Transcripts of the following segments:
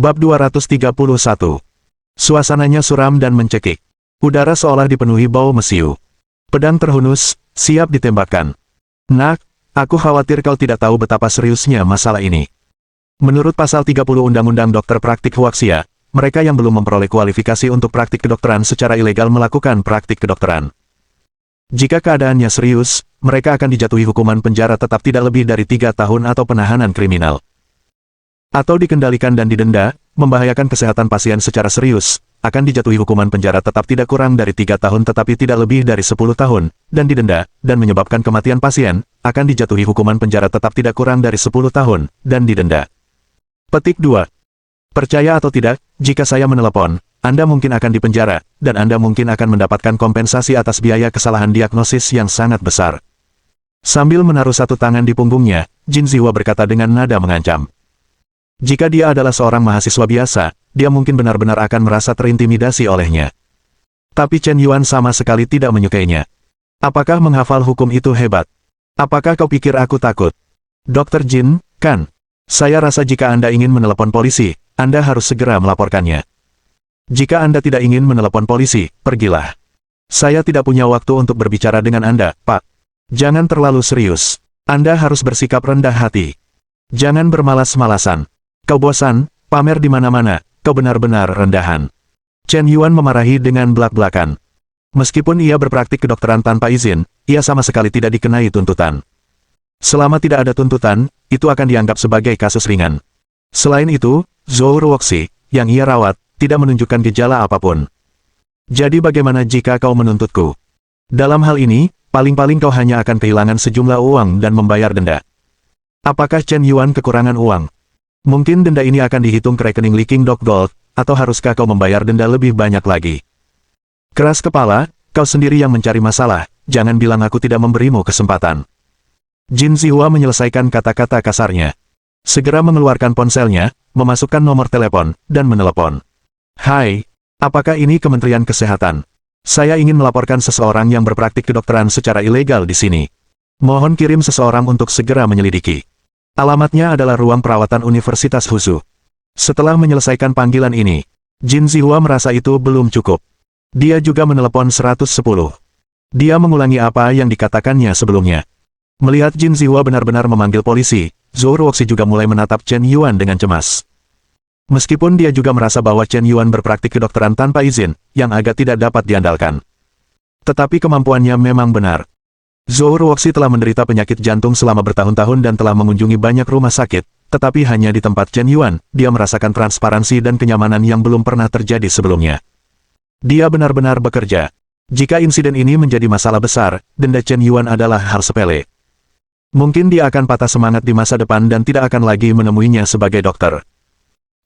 Bab 231. Suasananya suram dan mencekik. Udara seolah dipenuhi bau mesiu. Pedang terhunus, siap ditembakkan. Nak, aku khawatir kau tidak tahu betapa seriusnya masalah ini. Menurut pasal 30 Undang-Undang Dokter Praktik Huaxia, mereka yang belum memperoleh kualifikasi untuk praktik kedokteran secara ilegal melakukan praktik kedokteran. Jika keadaannya serius, mereka akan dijatuhi hukuman penjara tetap tidak lebih dari 3 tahun atau penahanan kriminal. Atau dikendalikan dan didenda, membahayakan kesehatan pasien secara serius, akan dijatuhi hukuman penjara tetap tidak kurang dari 3 tahun tetapi tidak lebih dari 10 tahun, dan didenda, dan menyebabkan kematian pasien, akan dijatuhi hukuman penjara tetap tidak kurang dari 10 tahun, dan didenda. Petik 2. Percaya atau tidak, jika saya menelepon, Anda mungkin akan dipenjara, dan Anda mungkin akan mendapatkan kompensasi atas biaya kesalahan diagnosis yang sangat besar. Sambil menaruh satu tangan di punggungnya, Jin Zihua berkata dengan nada mengancam. Jika dia adalah seorang mahasiswa biasa, dia mungkin benar-benar akan merasa terintimidasi olehnya. Tapi Chen Yuan sama sekali tidak menyukainya. Apakah menghafal hukum itu hebat? Apakah kau pikir aku takut? Dr. Jin, kan? Saya rasa jika Anda ingin menelepon polisi, Anda harus segera melaporkannya. Jika Anda tidak ingin menelepon polisi, pergilah. Saya tidak punya waktu untuk berbicara dengan Anda, Pak. Jangan terlalu serius. Anda harus bersikap rendah hati. Jangan bermalas-malasan. Kau bosan, pamer di mana-mana, kau benar-benar rendahan. Chen Yuan memarahi dengan belak-belakan. Meskipun ia berpraktik kedokteran tanpa izin, ia sama sekali tidak dikenai tuntutan. Selama tidak ada tuntutan, itu akan dianggap sebagai kasus ringan. Selain itu, Zhou Ruoxi, yang ia rawat, tidak menunjukkan gejala apapun. Jadi bagaimana jika kau menuntutku? Dalam hal ini, paling-paling kau hanya akan kehilangan sejumlah uang dan membayar denda. Apakah Chen Yuan kekurangan uang? Mungkin denda ini akan dihitung ke rekening Li Qingdong Gold, atau haruskah kau membayar denda lebih banyak lagi? Keras kepala, kau sendiri yang mencari masalah, jangan bilang aku tidak memberimu kesempatan. Jin Zihua menyelesaikan kata-kata kasarnya. Segera mengeluarkan ponselnya, memasukkan nomor telepon, dan menelepon. Hai, apakah ini Kementerian Kesehatan? Saya ingin melaporkan seseorang yang berpraktik kedokteran secara ilegal di sini. Mohon kirim seseorang untuk segera menyelidiki. Alamatnya adalah ruang perawatan Universitas Husu. Setelah menyelesaikan panggilan ini, Jin Zihua merasa itu belum cukup. Dia juga menelepon 110. Dia mengulangi apa yang dikatakannya sebelumnya. Melihat Jin Zihua benar-benar memanggil polisi, Zhou Ruoxi juga mulai menatap Chen Yuan dengan cemas. Meskipun dia juga merasa bahwa Chen Yuan berpraktik kedokteran tanpa izin, yang agak tidak dapat diandalkan. Tetapi kemampuannya memang benar. Zhou Ruoxi telah menderita penyakit jantung selama bertahun-tahun dan telah mengunjungi banyak rumah sakit, tetapi hanya di tempat Chen Yuan, dia merasakan transparansi dan kenyamanan yang belum pernah terjadi sebelumnya. Dia benar-benar bekerja. Jika insiden ini menjadi masalah besar, denda Chen Yuan adalah hal sepele. Mungkin dia akan patah semangat di masa depan dan tidak akan lagi menemuinya sebagai dokter.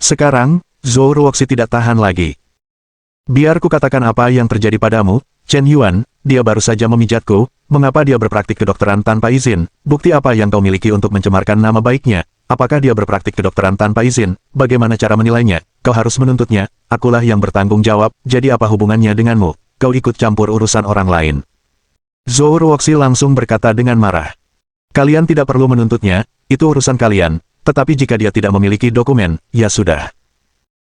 Sekarang, Zhou Ruoxi tidak tahan lagi. Biar ku katakan apa yang terjadi padamu, Chen Yuan, dia baru saja memijatku, mengapa dia berpraktik kedokteran tanpa izin, bukti apa yang kau miliki untuk mencemarkan nama baiknya, apakah dia berpraktik kedokteran tanpa izin, bagaimana cara menilainya, kau harus menuntutnya, akulah yang bertanggung jawab, jadi apa hubungannya denganmu, kau ikut campur urusan orang lain. Zhou Ruoxi langsung berkata dengan marah. Kalian tidak perlu menuntutnya, itu urusan kalian, tetapi jika dia tidak memiliki dokumen, ya sudah.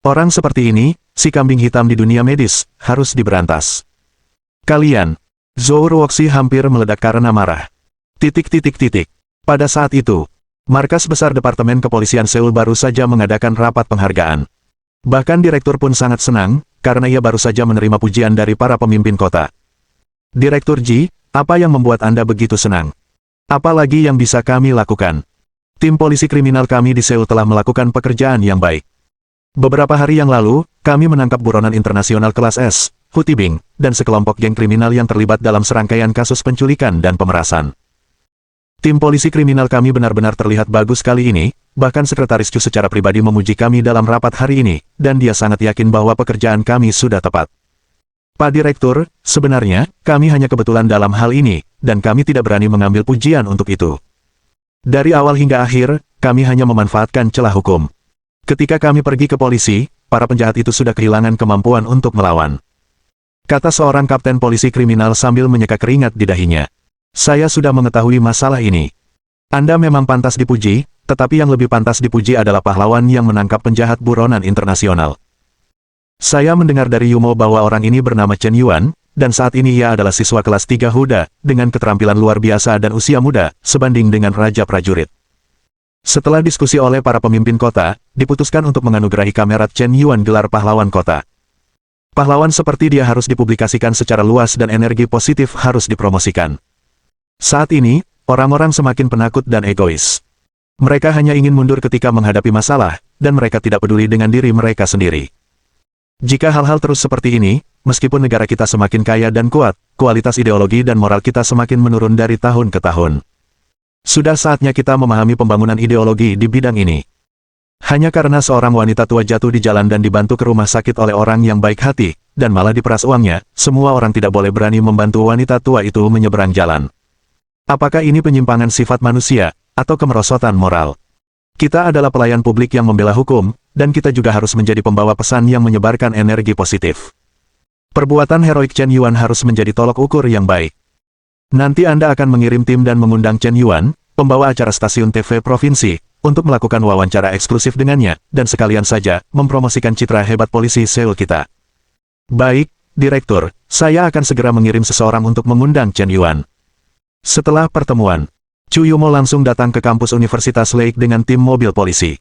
Orang seperti ini, si kambing hitam di dunia medis, harus diberantas. Kalian, Zhou Ruoxi hampir meledak karena marah. Pada saat itu, markas besar Departemen Kepolisian Seoul baru saja mengadakan rapat penghargaan. Bahkan direktur pun sangat senang, karena ia baru saja menerima pujian dari para pemimpin kota. Direktur Ji, apa yang membuat Anda begitu senang? Apa lagi yang bisa kami lakukan? Tim polisi kriminal kami di Seoul telah melakukan pekerjaan yang baik. Beberapa hari yang lalu, kami menangkap buronan internasional kelas S, Hu Tibing, dan sekelompok geng kriminal yang terlibat dalam serangkaian kasus penculikan dan pemerasan. Tim polisi kriminal kami benar-benar terlihat bagus kali ini, bahkan Sekretaris Chu secara pribadi memuji kami dalam rapat hari ini, dan dia sangat yakin bahwa pekerjaan kami sudah tepat. Pak Direktur, sebenarnya, kami hanya kebetulan dalam hal ini, dan kami tidak berani mengambil pujian untuk itu. Dari awal hingga akhir, kami hanya memanfaatkan celah hukum. Ketika kami pergi ke polisi, para penjahat itu sudah kehilangan kemampuan untuk melawan. Kata seorang kapten polisi kriminal sambil menyeka keringat di dahinya. Saya sudah mengetahui masalah ini. Anda memang pantas dipuji, tetapi yang lebih pantas dipuji adalah pahlawan yang menangkap penjahat buronan internasional. Saya mendengar dari Yumo bahwa orang ini bernama Chen Yuan, dan saat ini ia adalah siswa kelas 3 Huda, dengan keterampilan luar biasa dan usia muda, sebanding dengan Raja Prajurit. Setelah diskusi oleh para pemimpin kota, diputuskan untuk menganugerahi Kamerat Chen Yuan gelar pahlawan kota. Pahlawan seperti dia harus dipublikasikan secara luas dan energi positif harus dipromosikan. Saat ini, orang-orang semakin penakut dan egois. Mereka hanya ingin mundur ketika menghadapi masalah, dan mereka tidak peduli dengan diri mereka sendiri. Jika hal-hal terus seperti ini, meskipun negara kita semakin kaya dan kuat, kualitas ideologi dan moral kita semakin menurun dari tahun ke tahun. Sudah saatnya kita memahami pembangunan ideologi di bidang ini. Hanya karena seorang wanita tua jatuh di jalan dan dibantu ke rumah sakit oleh orang yang baik hati, dan malah diperas uangnya, semua orang tidak boleh berani membantu wanita tua itu menyeberang jalan. Apakah ini penyimpangan sifat manusia, atau kemerosotan moral? Kita adalah pelayan publik yang membela hukum, dan kita juga harus menjadi pembawa pesan yang menyebarkan energi positif. Perbuatan heroik Chen Yuan harus menjadi tolok ukur yang baik. Nanti Anda akan mengirim tim dan mengundang Chen Yuan, pembawa acara stasiun TV provinsi, untuk melakukan wawancara eksklusif dengannya, dan sekalian saja, mempromosikan citra hebat polisi Seoul kita. Baik, Direktur, saya akan segera mengirim seseorang untuk mengundang Chen Yuan. Setelah pertemuan, Chu Yumo langsung datang ke kampus Universitas Lake dengan tim mobil polisi.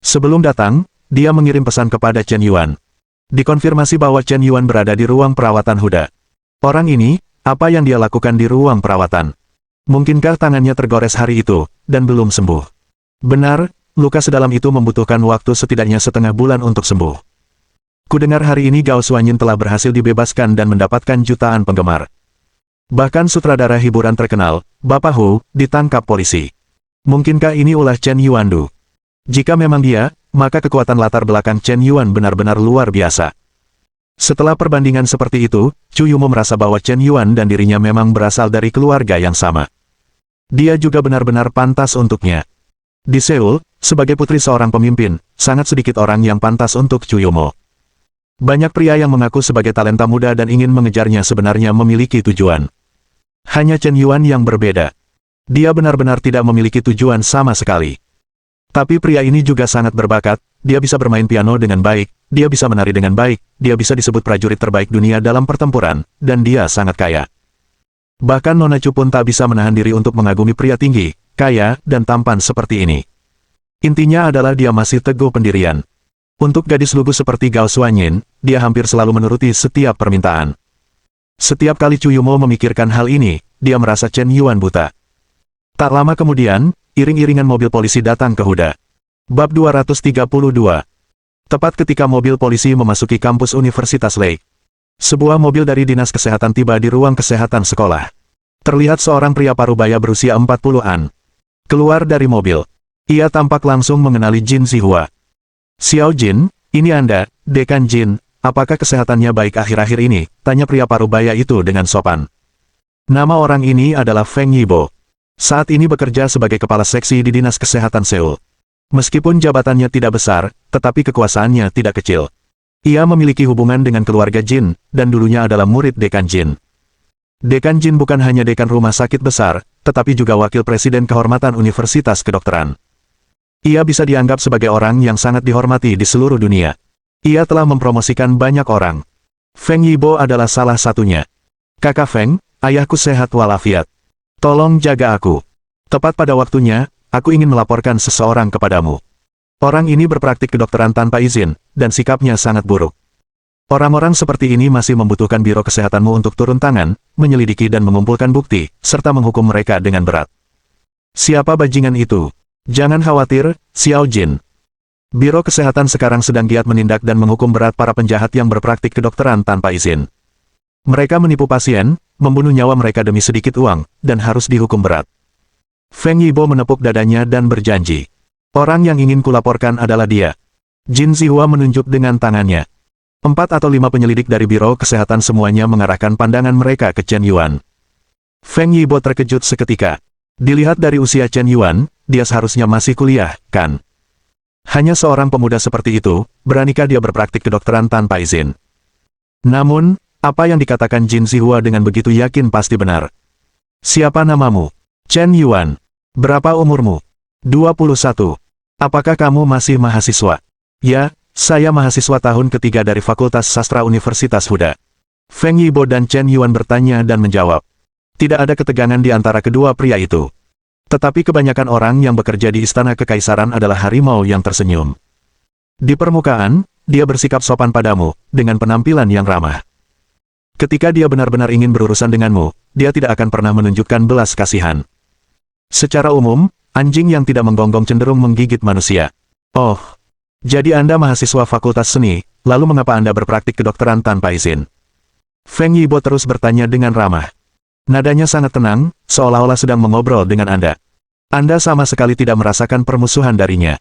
Sebelum datang, dia mengirim pesan kepada Chen Yuan. Dikonfirmasi bahwa Chen Yuan berada di ruang perawatan Huda. Orang ini, apa yang dia lakukan di ruang perawatan? Mungkinkah tangannya tergores hari itu, dan belum sembuh? Benar, luka sedalam itu membutuhkan waktu setidaknya setengah bulan untuk sembuh. Kudengar hari ini Gao Xuanyin telah berhasil dibebaskan dan mendapatkan jutaan penggemar. Bahkan sutradara hiburan terkenal, Bapak Hu, ditangkap polisi. Mungkinkah ini ulah Chen Yuandu? Jika memang dia, maka kekuatan latar belakang Chen Yuan benar-benar luar biasa. Setelah perbandingan seperti itu, Chu Yumo merasa bahwa Chen Yuan dan dirinya memang berasal dari keluarga yang sama. Dia juga benar-benar pantas untuknya. Di Seoul, sebagai putri seorang pemimpin, sangat sedikit orang yang pantas untuk Chu Yumo. Banyak pria yang mengaku sebagai talenta muda dan ingin mengejarnya sebenarnya memiliki tujuan. Hanya Chen Yuan yang berbeda. Dia benar-benar tidak memiliki tujuan sama sekali. Tapi pria ini juga sangat berbakat, dia bisa bermain piano dengan baik, dia bisa menari dengan baik, dia bisa disebut prajurit terbaik dunia dalam pertempuran, dan dia sangat kaya. Bahkan Nona Chu pun tak bisa menahan diri untuk mengagumi pria tinggi, kaya, dan tampan seperti ini. Intinya adalah dia masih teguh pendirian. Untuk gadis lugu seperti Gao Xuanyin, dia hampir selalu menuruti setiap permintaan. Setiap kali Chu Yumo memikirkan hal ini, dia merasa Chen Yuan buta. Tak lama kemudian, iring-iringan mobil polisi datang ke Huda. Bab 232. Tepat ketika mobil polisi memasuki kampus Universitas Lake. Sebuah mobil dari Dinas Kesehatan tiba di ruang kesehatan sekolah. Terlihat seorang pria parubaya berusia 40-an. Keluar dari mobil. Ia tampak langsung mengenali Jin Zihua. Xiao Jin, ini Anda, Dekan Jin, apakah kesehatannya baik akhir-akhir ini? Tanya pria parubaya itu dengan sopan. Nama orang ini adalah Feng Yibo. Saat ini bekerja sebagai kepala seksi di Dinas Kesehatan Seoul. Meskipun jabatannya tidak besar, tetapi kekuasaannya tidak kecil. Ia memiliki hubungan dengan keluarga Jin, dan dulunya adalah murid Dekan Jin. Dekan Jin bukan hanya dekan rumah sakit besar, tetapi juga wakil presiden kehormatan Universitas Kedokteran. Ia bisa dianggap sebagai orang yang sangat dihormati di seluruh dunia. Ia telah mempromosikan banyak orang. Feng Yibo adalah salah satunya. Kakak Feng, ayahku sehat walafiat. Tolong jaga aku. Tepat pada waktunya, aku ingin melaporkan seseorang kepadamu. Orang ini berpraktik kedokteran tanpa izin, dan sikapnya sangat buruk. Orang-orang seperti ini masih membutuhkan biro kesehatanmu untuk turun tangan, menyelidiki dan mengumpulkan bukti, serta menghukum mereka dengan berat. Siapa bajingan itu? Jangan khawatir, Xiao Jin. Biro kesehatan sekarang sedang giat menindak dan menghukum berat para penjahat yang berpraktik kedokteran tanpa izin. Mereka menipu pasien, membunuh nyawa mereka demi sedikit uang, dan harus dihukum berat. Feng Yibo menepuk dadanya dan berjanji. Orang yang ingin kulaporkan adalah dia. Jin Zihua menunjuk dengan tangannya. 4 atau 5 penyelidik dari Biro Kesehatan semuanya mengarahkan pandangan mereka ke Chen Yuan. Feng Yibo terkejut seketika. Dilihat dari usia Chen Yuan, dia seharusnya masih kuliah, kan? Hanya seorang pemuda seperti itu, beranikah dia berpraktik kedokteran tanpa izin? Namun, apa yang dikatakan Jin Zihua dengan begitu yakin pasti benar. Siapa namamu? Chen Yuan. Berapa umurmu? 21. Apakah kamu masih mahasiswa? Ya, saya mahasiswa tahun ketiga dari Fakultas Sastra Universitas Huda. Feng Yibo dan Chen Yuan bertanya dan menjawab. Tidak ada ketegangan di antara kedua pria itu. Tetapi kebanyakan orang yang bekerja di Istana Kekaisaran adalah harimau yang tersenyum. Di permukaan, dia bersikap sopan padamu, dengan penampilan yang ramah. Ketika dia benar-benar ingin berurusan denganmu, dia tidak akan pernah menunjukkan belas kasihan. Secara umum, anjing yang tidak menggonggong cenderung menggigit manusia. Oh, jadi Anda mahasiswa Fakultas Seni, lalu mengapa Anda berpraktik kedokteran tanpa izin? Feng Yibo terus bertanya dengan ramah. Nadanya sangat tenang, seolah-olah sedang mengobrol dengan Anda. Anda sama sekali tidak merasakan permusuhan darinya.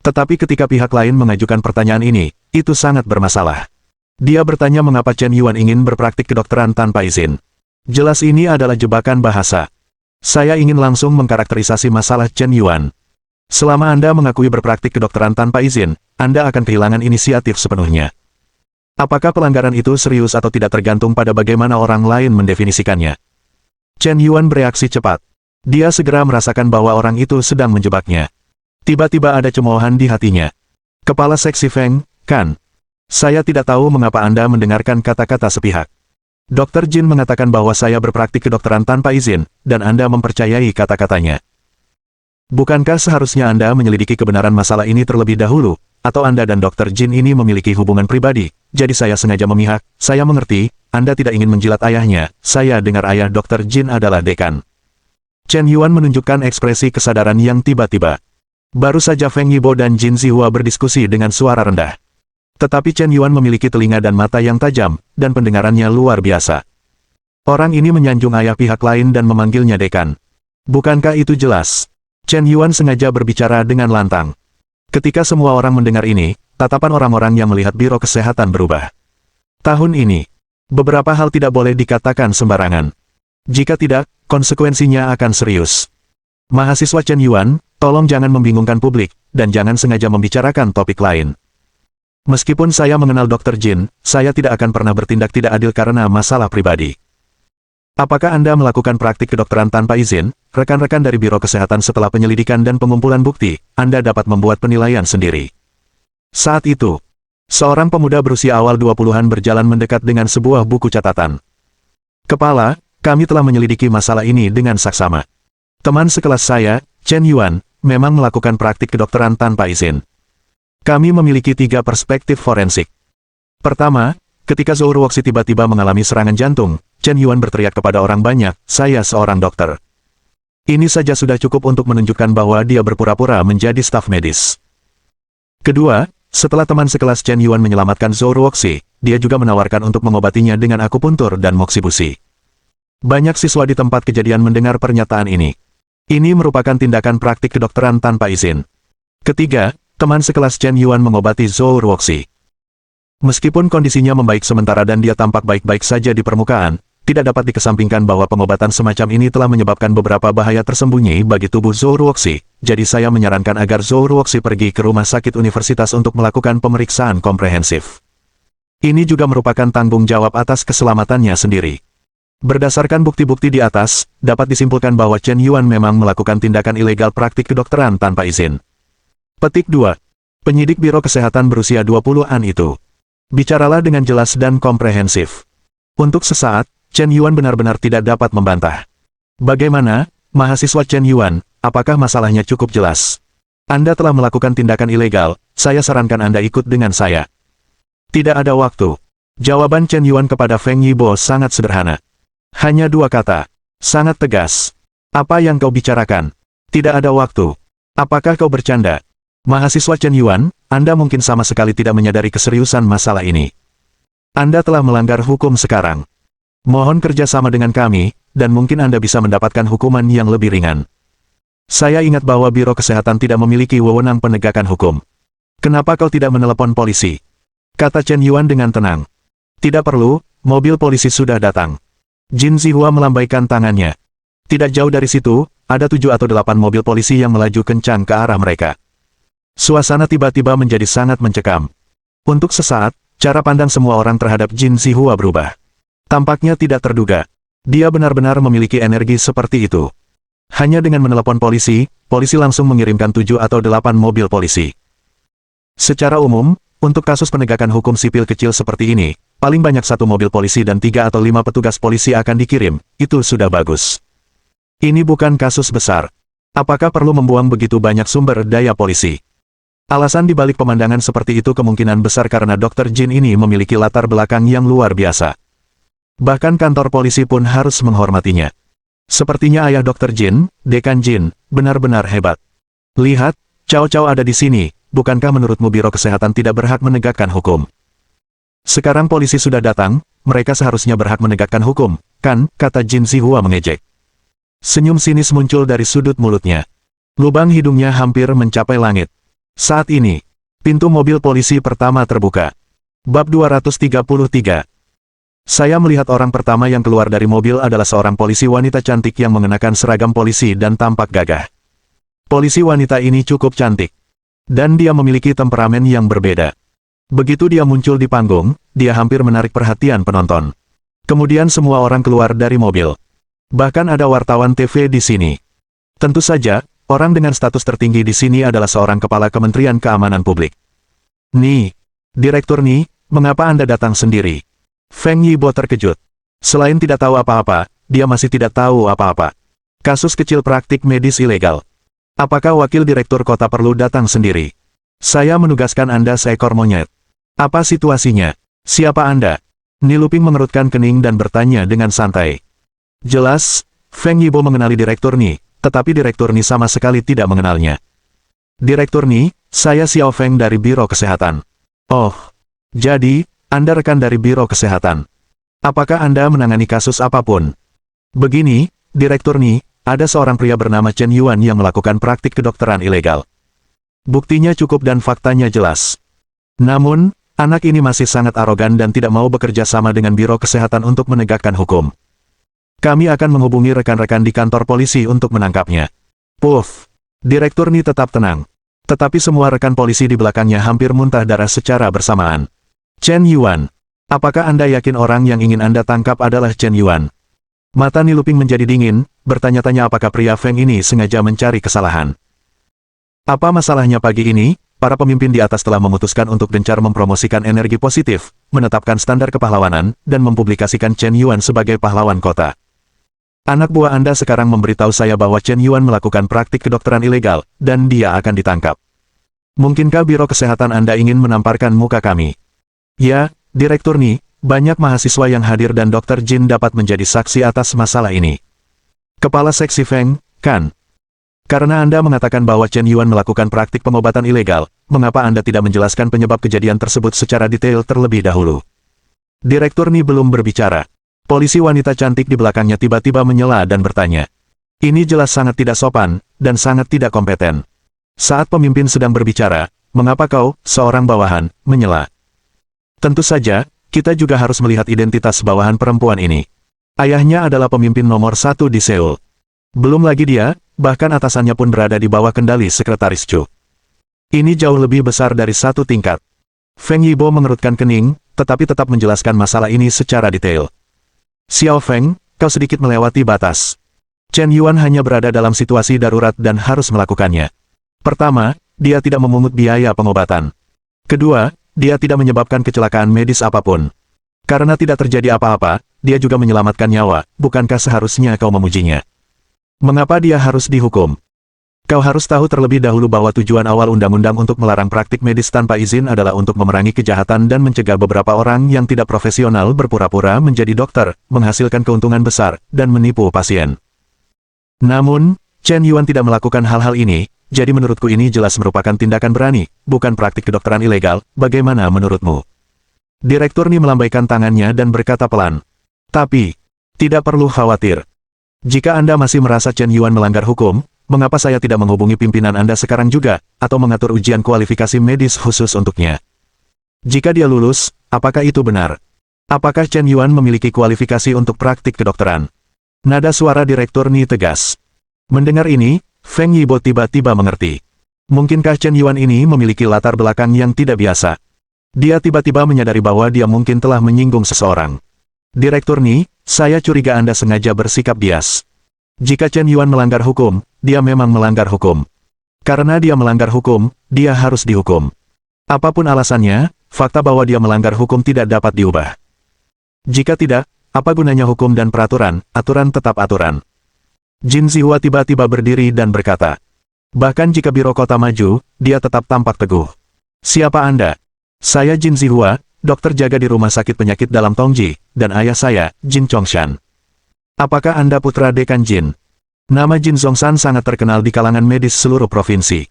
Tetapi ketika pihak lain mengajukan pertanyaan ini, itu sangat bermasalah. Dia bertanya mengapa Chen Yuan ingin berpraktik kedokteran tanpa izin. Jelas ini adalah jebakan bahasa. Saya ingin langsung mengkarakterisasi masalah Chen Yuan. Selama Anda mengakui berpraktik kedokteran tanpa izin, Anda akan kehilangan inisiatif sepenuhnya. Apakah pelanggaran itu serius atau tidak tergantung pada bagaimana orang lain mendefinisikannya. Chen Yuan bereaksi cepat. Dia segera merasakan bahwa orang itu sedang menjebaknya. Tiba-tiba ada cemoohan di hatinya. Kepala Seksi Feng, kan? Saya tidak tahu mengapa Anda mendengarkan kata-kata sepihak. Dr. Jin mengatakan bahwa saya berpraktik kedokteran tanpa izin, dan Anda mempercayai kata-katanya. Bukankah seharusnya Anda menyelidiki kebenaran masalah ini terlebih dahulu, atau Anda dan Dr. Jin ini memiliki hubungan pribadi, jadi saya sengaja memihak, saya mengerti, Anda tidak ingin menjilat ayahnya, saya dengar ayah Dr. Jin adalah dekan. Chen Yuan menunjukkan ekspresi kesadaran yang tiba-tiba. Baru saja Feng Yibo dan Jin Zihua berdiskusi dengan suara rendah. Tetapi Chen Yuan memiliki telinga dan mata yang tajam, dan pendengarannya luar biasa. Orang ini menyanjung ayah pihak lain dan memanggilnya dekan. Bukankah itu jelas? Chen Yuan sengaja berbicara dengan lantang. Ketika semua orang mendengar ini, tatapan orang-orang yang melihat Biro Kesehatan berubah. Tahun ini, beberapa hal tidak boleh dikatakan sembarangan. Jika tidak, konsekuensinya akan serius. Mahasiswa Chen Yuan, tolong jangan membingungkan publik, dan jangan sengaja membicarakan topik lain. Meskipun saya mengenal Dr. Jin, saya tidak akan pernah bertindak tidak adil karena masalah pribadi. Apakah Anda melakukan praktik kedokteran tanpa izin? Rekan-rekan dari Biro Kesehatan setelah penyelidikan dan pengumpulan bukti, Anda dapat membuat penilaian sendiri. Saat itu, seorang pemuda berusia awal 20-an berjalan mendekat dengan sebuah buku catatan. Kepala, kami telah menyelidiki masalah ini dengan saksama. Teman sekelas saya, Chen Yuan, memang melakukan praktik kedokteran tanpa izin. Kami memiliki 3 perspektif forensik. Pertama, ketika Zhou Ruoxi tiba-tiba mengalami serangan jantung, Chen Yuan berteriak kepada orang banyak, saya seorang dokter. Ini saja sudah cukup untuk menunjukkan bahwa dia berpura-pura menjadi staf medis. Kedua, setelah teman sekelas Chen Yuan menyelamatkan Zhou Ruoxi, dia juga menawarkan untuk mengobatinya dengan akupuntur dan moksibusi. Banyak siswa di tempat kejadian mendengar pernyataan ini. Ini merupakan tindakan praktik kedokteran tanpa izin. Ketiga, teman sekelas Chen Yuan mengobati Zhou Ruoxi. Meskipun kondisinya membaik sementara dan dia tampak baik-baik saja di permukaan, tidak dapat dikesampingkan bahwa pengobatan semacam ini telah menyebabkan beberapa bahaya tersembunyi bagi tubuh Zhou Ruoxi, jadi saya menyarankan agar Zhou Ruoxi pergi ke rumah sakit universitas untuk melakukan pemeriksaan komprehensif. Ini juga merupakan tanggung jawab atas keselamatannya sendiri. Berdasarkan bukti-bukti di atas, dapat disimpulkan bahwa Chen Yuan memang melakukan tindakan ilegal praktik kedokteran tanpa izin. Petik 2. Penyidik Biro Kesehatan berusia 20-an itu. Bicaralah dengan jelas dan komprehensif. Untuk sesaat, Chen Yuan benar-benar tidak dapat membantah. Bagaimana, mahasiswa Chen Yuan, apakah masalahnya cukup jelas? Anda telah melakukan tindakan ilegal, saya sarankan Anda ikut dengan saya. Tidak ada waktu. Jawaban Chen Yuan kepada Feng Yibo sangat sederhana. Hanya 2 kata. Sangat tegas. Apa yang kau bicarakan? Tidak ada waktu. Apakah kau bercanda? Mahasiswa Chen Yuan, Anda mungkin sama sekali tidak menyadari keseriusan masalah ini. Anda telah melanggar hukum sekarang. Mohon kerjasama dengan kami, dan mungkin Anda bisa mendapatkan hukuman yang lebih ringan. Saya ingat bahwa Biro Kesehatan tidak memiliki wewenang penegakan hukum. Kenapa kau tidak menelepon polisi? Kata Chen Yuan dengan tenang. Tidak perlu, mobil polisi sudah datang. Jin Zihua melambaikan tangannya. Tidak jauh dari situ, ada 7 atau 8 mobil polisi yang melaju kencang ke arah mereka. Suasana tiba-tiba menjadi sangat mencekam. Untuk sesaat, cara pandang semua orang terhadap Jin Zihua berubah. Tampaknya tidak terduga. Dia benar-benar memiliki energi seperti itu. Hanya dengan menelepon polisi, polisi langsung mengirimkan 7 atau 8 mobil polisi. Secara umum, untuk kasus penegakan hukum sipil kecil seperti ini, paling banyak 1 mobil polisi dan 3 atau 5 petugas polisi akan dikirim, itu sudah bagus. Ini bukan kasus besar. Apakah perlu membuang begitu banyak sumber daya polisi? Alasan dibalik pemandangan seperti itu kemungkinan besar karena Dr. Jin ini memiliki latar belakang yang luar biasa. Bahkan kantor polisi pun harus menghormatinya. Sepertinya ayah Dr. Jin, Dekan Jin, benar-benar hebat. Lihat, Cao Cao ada di sini, bukankah menurutmu Biro Kesehatan tidak berhak menegakkan hukum? Sekarang polisi sudah datang, mereka seharusnya berhak menegakkan hukum, kan, kata Jin Zihua mengejek. Senyum sinis muncul dari sudut mulutnya. Lubang hidungnya hampir mencapai langit. Saat ini, pintu mobil polisi pertama terbuka. Bab 233. Saya melihat orang pertama yang keluar dari mobil adalah seorang polisi wanita cantik yang mengenakan seragam polisi dan tampak gagah. Polisi wanita ini cukup cantik. Dan dia memiliki temperamen yang berbeda. Begitu dia muncul di panggung, dia hampir menarik perhatian penonton. Kemudian semua orang keluar dari mobil. Bahkan ada wartawan TV di sini. Tentu saja, orang dengan status tertinggi di sini adalah seorang kepala Kementerian Keamanan Publik. Nih, Direktur Ni, mengapa Anda datang sendiri? Feng Yibo terkejut. Selain tidak tahu apa-apa, dia masih tidak tahu apa-apa. Kasus kecil praktik medis ilegal. Apakah wakil direktur kota perlu datang sendiri? Saya menugaskan Anda seekor monyet. Apa situasinya? Siapa Anda? Niluping mengerutkan kening dan bertanya dengan santai. Jelas, Feng Yibo mengenali Direktur Ni, tetapi Direktur Ni sama sekali tidak mengenalnya. Direktur Ni, saya Xiao Feng dari Biro Kesehatan. Oh, jadi, Anda rekan dari Biro Kesehatan. Apakah Anda menangani kasus apapun? Begini, Direktur Ni, ada seorang pria bernama Chen Yuan yang melakukan praktik kedokteran ilegal. Buktinya cukup dan faktanya jelas. Namun, anak ini masih sangat arogan dan tidak mau bekerja sama dengan Biro Kesehatan untuk menegakkan hukum. Kami akan menghubungi rekan-rekan di kantor polisi untuk menangkapnya. Puff, Direktur Ni tetap tenang. Tetapi semua rekan polisi di belakangnya hampir muntah darah secara bersamaan. Chen Yuan. Apakah Anda yakin orang yang ingin Anda tangkap adalah Chen Yuan? Mata Niluping menjadi dingin, bertanya-tanya apakah pria Feng ini sengaja mencari kesalahan. Apa masalahnya pagi ini? Para pemimpin di atas telah memutuskan untuk gencar mempromosikan energi positif, menetapkan standar kepahlawanan, dan mempublikasikan Chen Yuan sebagai pahlawan kota. Anak buah Anda sekarang memberitahu saya bahwa Chen Yuan melakukan praktik kedokteran ilegal, dan dia akan ditangkap. Mungkinkah Biro Kesehatan Anda ingin menamparkan muka kami? Ya, Direktur Ni, banyak mahasiswa yang hadir dan Dr. Jin dapat menjadi saksi atas masalah ini. Kepala Seksi Feng, kan? Karena Anda mengatakan bahwa Chen Yuan melakukan praktik pengobatan ilegal, mengapa Anda tidak menjelaskan penyebab kejadian tersebut secara detail terlebih dahulu? Direktur Ni belum berbicara. Polisi wanita cantik di belakangnya tiba-tiba menyela dan bertanya. Ini jelas sangat tidak sopan, dan sangat tidak kompeten. Saat pemimpin sedang berbicara, mengapa kau, seorang bawahan, menyela? Tentu saja, kita juga harus melihat identitas bawahan perempuan ini. Ayahnya adalah pemimpin nomor 1 di Seoul. Belum lagi dia, bahkan atasannya pun berada di bawah kendali Sekretaris Chu. Ini jauh lebih besar dari 1 tingkat. Feng Yibo mengerutkan kening, tetapi tetap menjelaskan masalah ini secara detail. Xiao Feng, kau sedikit melewati batas. Chen Yuan hanya berada dalam situasi darurat dan harus melakukannya. Pertama, dia tidak memungut biaya pengobatan. Kedua, dia tidak menyebabkan kecelakaan medis apapun. Karena tidak terjadi apa-apa, dia juga menyelamatkan nyawa, bukankah seharusnya kau memujinya? Mengapa dia harus dihukum? Kau harus tahu terlebih dahulu bahwa tujuan awal undang-undang untuk melarang praktik medis tanpa izin adalah untuk memerangi kejahatan dan mencegah beberapa orang yang tidak profesional berpura-pura menjadi dokter, menghasilkan keuntungan besar, dan menipu pasien. Namun, Chen Yuan tidak melakukan hal-hal ini, jadi menurutku ini jelas merupakan tindakan berani, bukan praktik kedokteran ilegal, bagaimana menurutmu? Direktur Ni melambaikan tangannya dan berkata pelan. Tapi, tidak perlu khawatir. Jika Anda masih merasa Chen Yuan melanggar hukum, mengapa saya tidak menghubungi pimpinan Anda sekarang juga, atau mengatur ujian kualifikasi medis khusus untuknya? Jika dia lulus, apakah itu benar? Apakah Chen Yuan memiliki kualifikasi untuk praktik kedokteran? Nada suara Direktur Ni tegas. Mendengar ini, Feng Yibo tiba-tiba mengerti. Mungkinkah Chen Yuan ini memiliki latar belakang yang tidak biasa? Dia tiba-tiba menyadari bahwa dia mungkin telah menyinggung seseorang. Direktur Ni, saya curiga Anda sengaja bersikap bias. Jika Chen Yuan melanggar hukum, dia memang melanggar hukum. Karena dia melanggar hukum, dia harus dihukum. Apapun alasannya, fakta bahwa dia melanggar hukum tidak dapat diubah. Jika tidak, apa gunanya hukum dan peraturan, aturan tetap aturan. Jin Zihua tiba-tiba berdiri dan berkata. Bahkan jika biro kota maju, dia tetap tampak teguh. Siapa Anda? Saya Jin Zihua, dokter jaga di rumah sakit penyakit dalam Tongji, dan ayah saya, Jin Chongshan. Apakah Anda putra Dekan Jin? Nama Jin Zhongshan sangat terkenal di kalangan medis seluruh provinsi.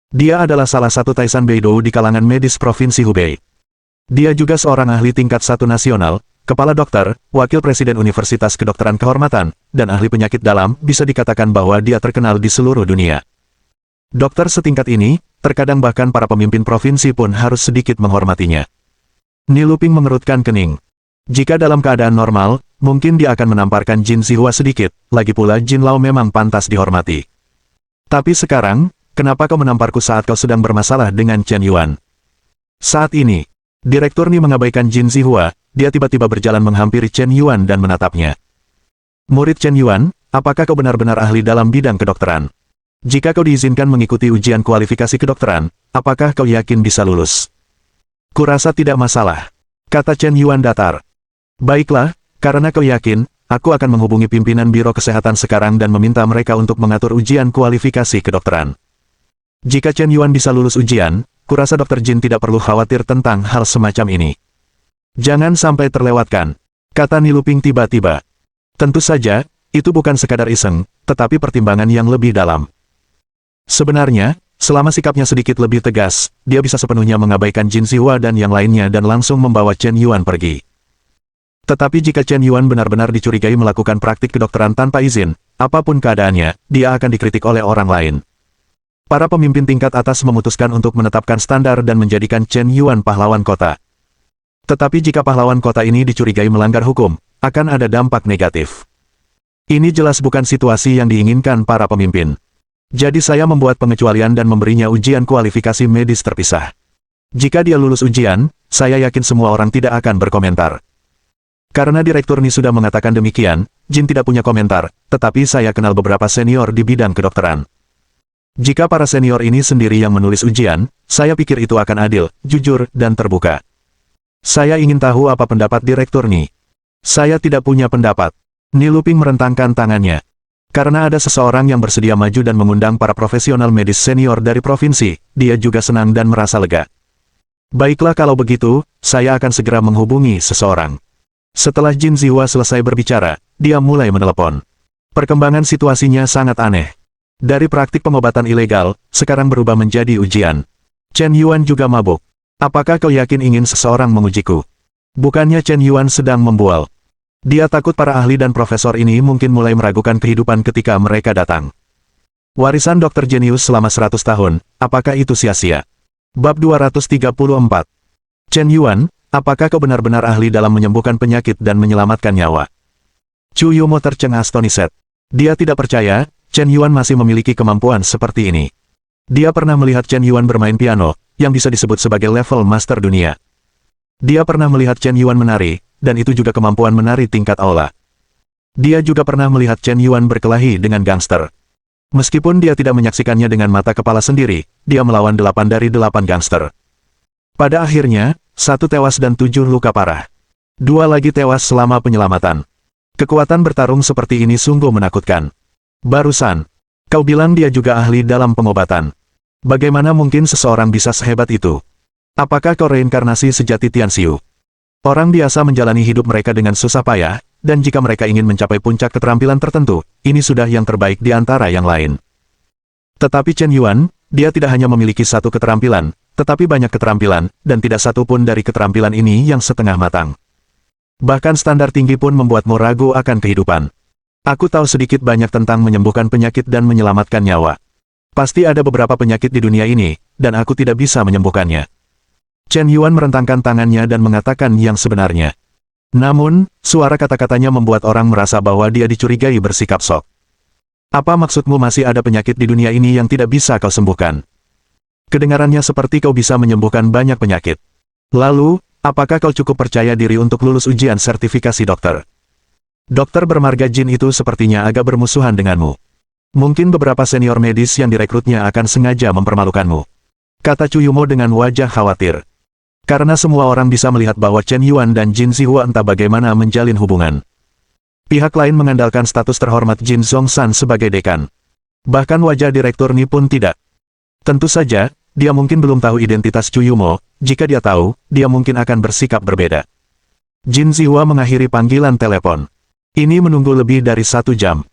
Dia adalah salah satu Taisan Beidou di kalangan medis Provinsi Hubei. Dia juga seorang ahli tingkat 1 nasional, kepala dokter, wakil presiden Universitas Kedokteran Kehormatan, dan ahli penyakit dalam, bisa dikatakan bahwa dia terkenal di seluruh dunia. Dokter setingkat ini, terkadang bahkan para pemimpin provinsi pun harus sedikit menghormatinya. Niluping mengerutkan kening. Jika dalam keadaan normal, mungkin dia akan menamparkan Jin Zihua sedikit, lagi pula Jin Lao memang pantas dihormati. Tapi sekarang, kenapa kau menamparku saat kau sedang bermasalah dengan Chen Yuan? Saat ini, Direktur Ni mengabaikan Jin Zihua, dia tiba-tiba berjalan menghampiri Chen Yuan dan menatapnya. Murid Chen Yuan, apakah kau benar-benar ahli dalam bidang kedokteran? Jika kau diizinkan mengikuti ujian kualifikasi kedokteran, apakah kau yakin bisa lulus? Kurasa tidak masalah, kata Chen Yuan datar. Baiklah, karena kau yakin, aku akan menghubungi pimpinan Biro Kesehatan sekarang dan meminta mereka untuk mengatur ujian kualifikasi kedokteran. Jika Chen Yuan bisa lulus ujian, kurasa Dr. Jin tidak perlu khawatir tentang hal semacam ini. Jangan sampai terlewatkan, kata Niluping tiba-tiba. Tentu saja, itu bukan sekadar iseng, tetapi pertimbangan yang lebih dalam. Sebenarnya, selama sikapnya sedikit lebih tegas, dia bisa sepenuhnya mengabaikan Jin Zihua dan yang lainnya dan langsung membawa Chen Yuan pergi. Tetapi jika Chen Yuan benar-benar dicurigai melakukan praktik kedokteran tanpa izin, apapun keadaannya, dia akan dikritik oleh orang lain. Para pemimpin tingkat atas memutuskan untuk menetapkan standar dan menjadikan Chen Yuan pahlawan kota. Tetapi jika pahlawan kota ini dicurigai melanggar hukum, akan ada dampak negatif. Ini jelas bukan situasi yang diinginkan para pemimpin. Jadi saya membuat pengecualian dan memberinya ujian kualifikasi medis terpisah. Jika dia lulus ujian, saya yakin semua orang tidak akan berkomentar. Karena Direktur Ni sudah mengatakan demikian, Jin tidak punya komentar, tetapi saya kenal beberapa senior di bidang kedokteran. Jika para senior ini sendiri yang menulis ujian, saya pikir itu akan adil, jujur, dan terbuka. Saya ingin tahu apa pendapat Direktur Ni. Saya tidak punya pendapat. Niluping merentangkan tangannya. Karena ada seseorang yang bersedia maju dan mengundang para profesional medis senior dari provinsi, dia juga senang dan merasa lega. Baiklah kalau begitu, saya akan segera menghubungi seseorang. Setelah Jin Zihua selesai berbicara, dia mulai menelepon. Perkembangan situasinya sangat aneh. Dari praktik pengobatan ilegal, sekarang berubah menjadi ujian. Chen Yuan juga mabuk. Apakah kau yakin ingin seseorang mengujiku? Bukannya Chen Yuan sedang membual. Dia takut para ahli dan profesor ini mungkin mulai meragukan kehidupan ketika mereka datang. Warisan dokter jenius selama 100 tahun, apakah itu sia-sia? Bab 234. Chen Yuan, apakah kau benar-benar ahli dalam menyembuhkan penyakit dan menyelamatkan nyawa? Chu Yumo tercengang astoniset. Dia tidak percaya, Chen Yuan masih memiliki kemampuan seperti ini. Dia pernah melihat Chen Yuan bermain piano, yang bisa disebut sebagai level master dunia. Dia pernah melihat Chen Yuan menari, dan itu juga kemampuan menari tingkat aula. Dia juga pernah melihat Chen Yuan berkelahi dengan gangster. Meskipun dia tidak menyaksikannya dengan mata kepala sendiri, dia melawan 8 dari 8 gangster. Pada akhirnya, 1 tewas dan 7 luka parah. 2 lagi tewas selama penyelamatan. Kekuatan bertarung seperti ini sungguh menakutkan. Barusan, kau bilang dia juga ahli dalam pengobatan. Bagaimana mungkin seseorang bisa sehebat itu? Apakah kau reinkarnasi sejati Tianxiu? Orang biasa menjalani hidup mereka dengan susah payah, dan jika mereka ingin mencapai puncak keterampilan tertentu, ini sudah yang terbaik di antara yang lain. Tetapi Chen Yuan, dia tidak hanya memiliki satu keterampilan, tetapi banyak keterampilan, dan tidak satu pun dari keterampilan ini yang setengah matang. Bahkan standar tinggi pun membuatmu ragu akan kehidupan. Aku tahu sedikit banyak tentang menyembuhkan penyakit dan menyelamatkan nyawa. Pasti ada beberapa penyakit di dunia ini, dan aku tidak bisa menyembuhkannya. Chen Yuan merentangkan tangannya dan mengatakan yang sebenarnya. Namun, suara kata-katanya membuat orang merasa bahwa dia dicurigai bersikap sok. Apa maksudmu masih ada penyakit di dunia ini yang tidak bisa kau sembuhkan? Kedengarannya seperti kau bisa menyembuhkan banyak penyakit. Lalu, apakah kau cukup percaya diri untuk lulus ujian sertifikasi dokter? Dokter bermarga Jin itu sepertinya agak bermusuhan denganmu. Mungkin beberapa senior medis yang direkrutnya akan sengaja mempermalukanmu. Kata Chuyumo dengan wajah khawatir. Karena semua orang bisa melihat bahwa Chen Yuan dan Jin Zihua entah bagaimana menjalin hubungan. Pihak lain mengandalkan status terhormat Jin Zhongshan sebagai dekan. Bahkan wajah direktur Ni pun tidak. Tentu saja, dia mungkin belum tahu identitas Chuyumo, jika dia tahu, dia mungkin akan bersikap berbeda. Jin Zihua mengakhiri panggilan telepon. Ini menunggu lebih dari 1 jam.